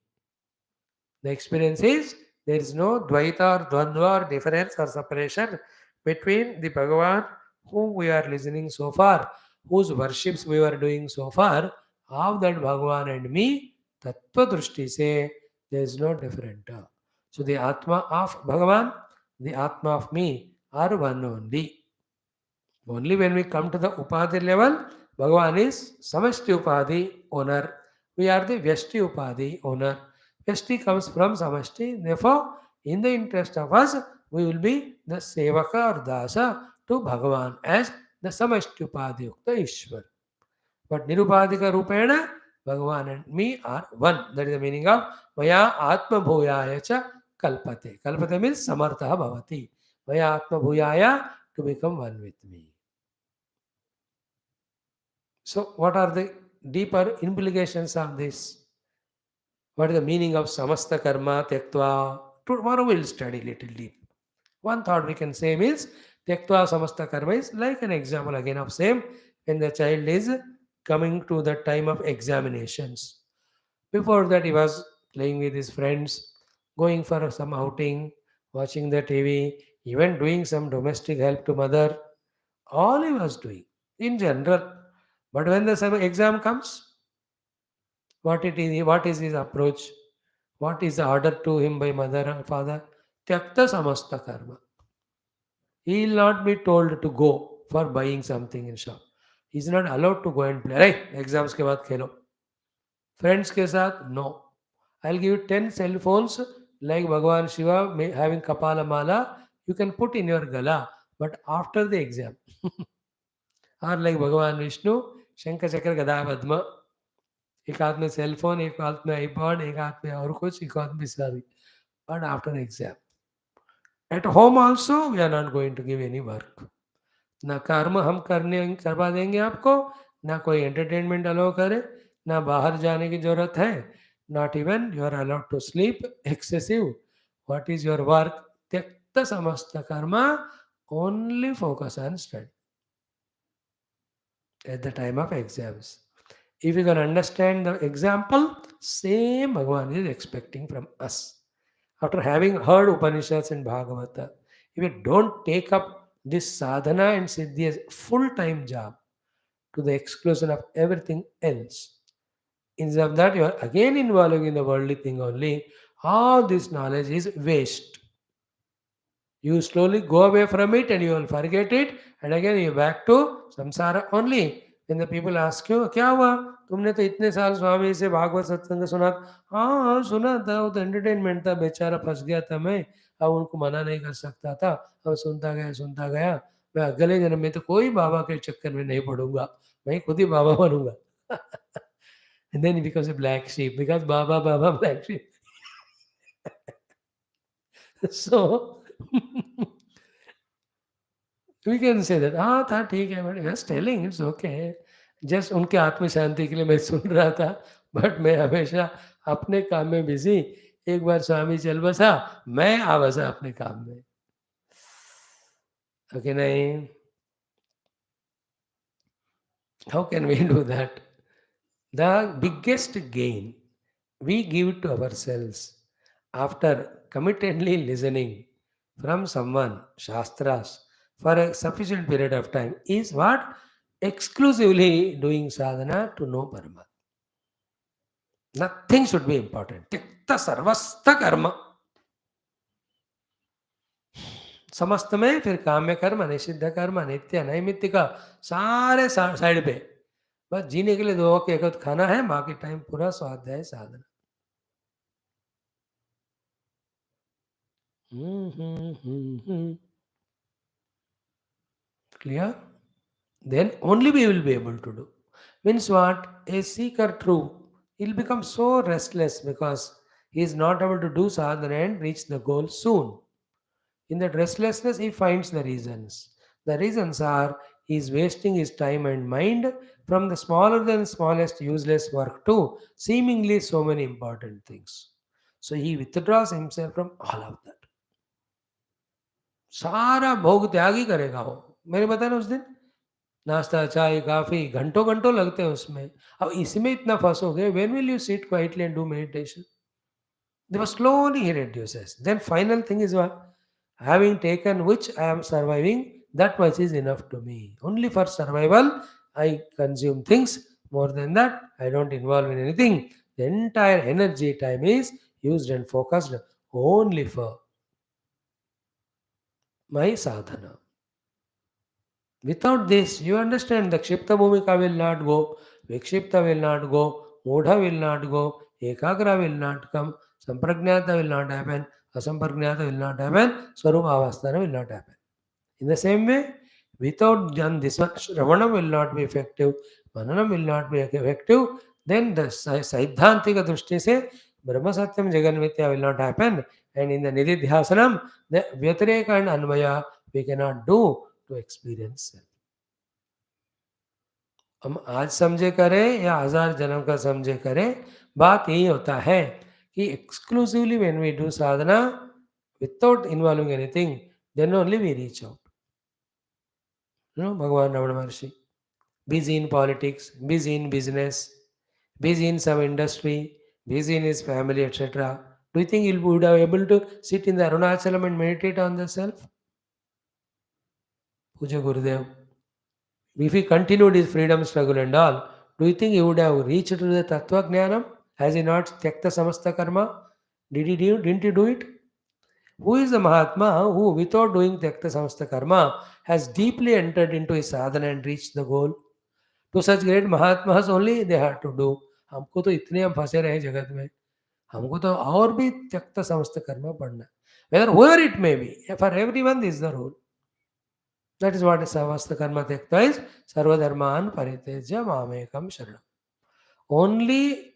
A: The experience is there is no dvaita or dvandva or difference or separation between the Bhagavan whom we are listening so far, whose worships we were doing so far, of that Bhagavan and me, Tattva Drushti say there is no different. So the Atma of Bhagavan, the Atma of me are one only. Only when we come to the Upadhi level, Bhagavan is Samashti Upadhi owner. We are the Vyashti Upadhi owner. Vyashti comes from Samashti. Therefore, in the interest of us, we will be the Sevaka or Dasa to Bhagavan as the Samashti Upadhi Yukta Ishwar. But Nirupadhika Rupena, Bhagavan and me are one. That is the meaning of Maya Atma Bhuyaya cha Kalpate. Kalpate means Samartha Bhavati. Maya Atma Bhuyaya to become one with me. So, what are the deeper implications of this? What is the meaning of samasta karma tyaktva? Tomorrow we will study little deep. One thought we can say means Tyaktva Samasta Karma is like an example again of same when the child is coming to the time of examinations. Before that, he was playing with his friends, going for some outing, watching the TV, even doing some domestic help to mother. All he was doing in general. But when the exam comes, what is his approach? What is ordered to him by mother and father? Tyakta samasta karma. He will not be told to go for buying something in shop. He is not allowed to go and play. Right? Exams के बाद खेलो. Friends के साथ no. I'll give you 10 cell phones like Bhagavan Shiva having Kapala Mala. You can put in your gala, but after the exam. Or like Bhagavan Vishnu, Shankar Chakra Gada Padma. एक हाथ में cell phone, एक हाथ में iPod, एक हाथ में और कुछ, एक हाथ में सारी. But after the exam. At home also, we are not going to give any work. ना कर्म हम करने करवा देंगे आपको, ना कोई एंटरटेनमेंट अलाउ करे, ना बाहर जाने की जरूरत है. Not even you are allowed to sleep excessive. What is your work? त्यक्त समस्त कर्म. Only focus on study at the time of exams. If you can understand the example, same Bhagavan is expecting from us. After having heard Upanishads and Bhagavata, if you don't take up this sadhana and siddhi as full-time job to the exclusion of everything else, instead of that you are again involving in the worldly thing only, all this knowledge is waste. You slowly go away from it and you will forget it, and again you back to samsara only. When the people ask you, क्या हुआ? तुमने तो इतने साल स्वामी से भागवत सत्संग सुना. हाँ हाँ सुना था, वो तो एंटरटेनमेंट था, बेचारा फंस गया था मैं, अब उनको मना नहीं कर सकता था, अब सुनता गया. मैं अगले जन्म में तो कोई बाबा के चक्कर में नहीं पड़ूंगा, मैं खुद ही बाबा बनूंगा. And then he becomes a black sheep because Baba black sheep. So we can say that हाँ था ठीक है, but just telling it's okay. Just उनके आत्म शांति के लिए मैं सुन रहा था, बट मैं हमेशा अपने काम में बिजी. एक बार स्वामी चल बसा, मैं आ बसा अपने काम में. ओके नहीं, how can we do that? The biggest gain we give it to ourselves after committedly listening from someone, Shastras, for a sufficient period of time is what? Exclusively doing sadhana to know Paramatma. Nothing should be important. Tikta sarvastha karma. समस्त में फिर काम्य कर्म, निषिद्ध कर्म, नित्य नैमित्तिक सारे साइड पे. बस जीने के लिए 2 वक्त एक वक्त खाना है, बाकी टाइम पूरा स्वाध्याय साधना. Clear? Then only we will be able to do. Means what? A seeker true, he'll become so restless because he is not able to do sadhana and reach the goal soon. In that restlessness, he finds the reasons. The reasons are he is wasting his time and mind from the smaller than smallest useless work to seemingly so many important things. So he withdraws himself from all of that. सारा भोग त्याग ही करेगा वो. मैंने बताया ना उस दिन, नाश्ता चाय काफी घंटों घंटों लगते हैं उसमें. अब इसमें इतना फंसोगे, when will you sit quietly and do meditation? They were slowly he reduces. Then final thing is what? Having taken which I am surviving, that much is enough to me. Only for survival I consume things. More than that I don't involve in anything. The entire energy time is used and focused only for my sadhana. Without this, you understand the Kshipta Bhumika will not go, Vikshipta will not go, Mudha will not go, Ekagra will not come, Sampragnata will not happen, Asampragnata will not happen, Swarupa Avasthana will not happen. In the same way, without done this one, Shravanam will not be effective, Mananam will not be effective, then the Siddhantika Drushti se Brahma Satyam Jagan Mithya will not happen, and in the Nididhyasanam, the Vyatireka and Anvaya we cannot do to experience self. हम आज समझे करें या 1000 जन्म का समझे करें, बात यही होता है कि एक्सक्लूसिवली व्हेन वी डू साधना without involving anything, Then only we reach out. Bhagavan Ramana Maharshi, busy in politics, busy in business, busy in some industry, busy in his family, etc. Do you think he would have able to sit in the Arunachalam and meditate on the self? Puja Gurudev. If he continued his freedom struggle and all, do you think he would have reached to the Tattva Jnanam? Has he not Tyakta Samasta Karma? Didn't he do it? Who is the Mahatma who, without doing Tyakta Samasta Karma, has deeply entered into his sadhana and reached the goal? To such great Mahatmas only they had to do. हमको तो इतने हम फंसे रहे जगत में, हमको तो और भी त्यक्त समस्त कर्म पढ़ना, whether whoever it may be, for everyone this is the rule. That is what is samasta karma tyakta is, sarva dharman paritejya mamekam sharanam. Only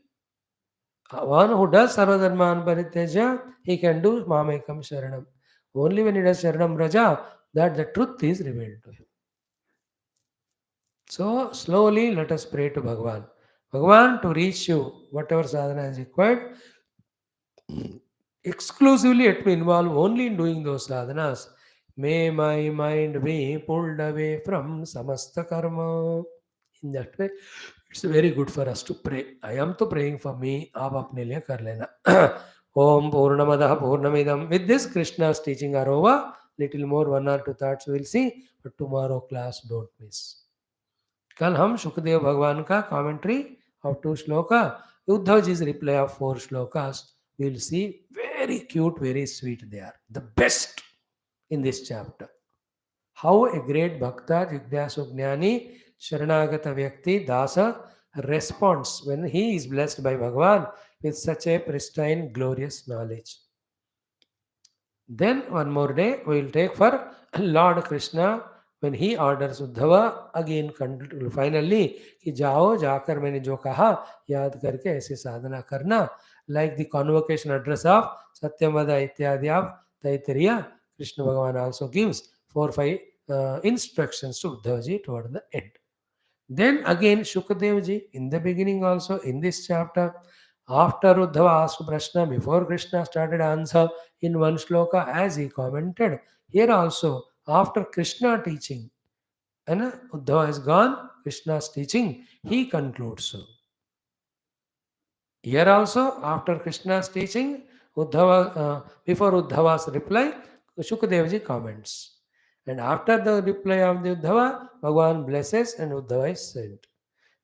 A: one who does sarva dharman paritejya, he can do mamekam sharanam. Only when he does sharanam raja, that the truth is revealed to him. So slowly let us pray to Bhagavan. Bhagavan, to reach you, whatever sadhana is required, exclusively let me involve only in doing those sadhanas. May my mind be pulled away from samasta karma. In that way, it's very good for us to pray. I am to praying for me. आप अपने लिए कर लेना. Om Purnamadah Purnamidam. With this, Krishna's teaching are over. Little more, 1 or 2 thoughts we'll see. But tomorrow class, don't miss. कल हम सुखदेव भगवान का commentary of 2 shloka, Uddhav ji's reply of 4 shlokas. We'll see very cute, very sweet they are. The best in this chapter. How a great bhakta, jignasu jnani, sharanagata vyakti, dasa responds when he is blessed by Bhagavan with such a pristine, glorious knowledge. Then one more day we will take for Lord Krishna when he orders Uddhava again finally कि जाओ जाकर मैंने जो कहा याद करके ऐसे साधना करना, like the convocation address of Satyamvada ityadi of Taittiriya. Krishna Bhagavan also gives 4-5 instructions to Uddhavaji toward the end. Then again Shukadevji in the beginning also in this chapter, after Uddhava asked Prashna, before Krishna started answer in one shloka as he commented, here also after Krishna teaching, and Uddhava is gone, Krishna's teaching, he concludes so. Here also after Krishna's teaching, before Uddhava's reply, Shukadevji comments. And after the reply of the Uddhava, Bhagavan blesses and Uddhava is sent.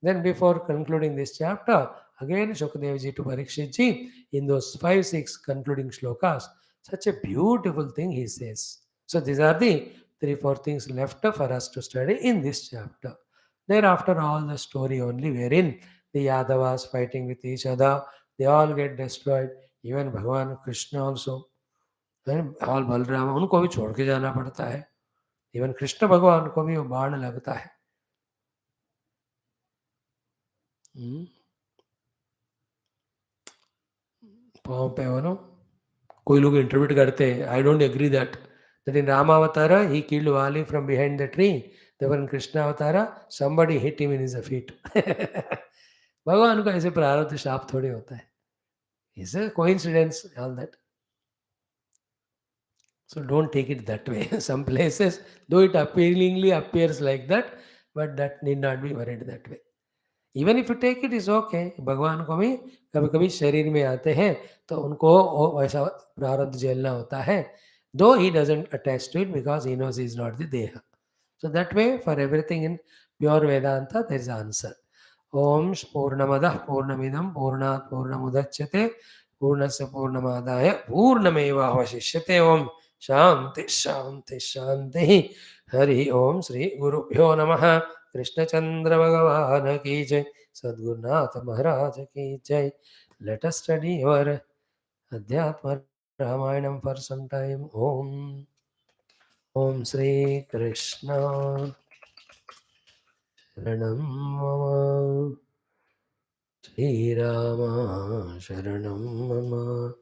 A: Then before concluding this chapter, again Shukadevji to Parikshitji, in those 5-6 concluding shlokas, such a beautiful thing he says. So these are the 3-4 things left for us to study in this chapter. Thereafter all the story only wherein the Yadavas fighting with each other, they all get destroyed, even Bhagavan Krishna also, and all Balrama, उनको भी छोड़ के जाना पड़ता है, even Krishna भगवान को भी वो बाण लगता है. पाँव पे हो ना, कोई लोग इंटरप्रेट करते हैं, I don't agree that in Rama avatara he killed Vali from behind the tree, there in Krishna avatara somebody hit him in his feet. भगवान का ऐसे प्रारब्ध शाप थोड़ी होता है, it's a coincidence all that. So don't take it that way. Some places, though it appealingly appears like that, but that need not be worried that way. Even if you take it is okay. भगवान को भी कभी कभी शरीर में आते हैं तो उनको वैसा प्रारब्ध झेलना होता है, though he doesn't attach to it because he knows is not the deh. So that way for everything in pure Vedanta there is answer. ओम पूर्णमदः पूर्णमिदं पूर्णात् पूर्णमुदच्यते पूर्णस्य पूर्णमादाय पूर्णमेवावशिष्यते. ओम शांति शांति शांति. हरि ओम. श्री गुरुभ्यो नमः. कृष्णचंद्र भगवान की जय. सद्गुरुनाथ महाराज की जय. Let us study our Adhyatma Ramayanam for some time. Om Sri Krishna Sharanam Mama. Shri Rama Sharanam Mama.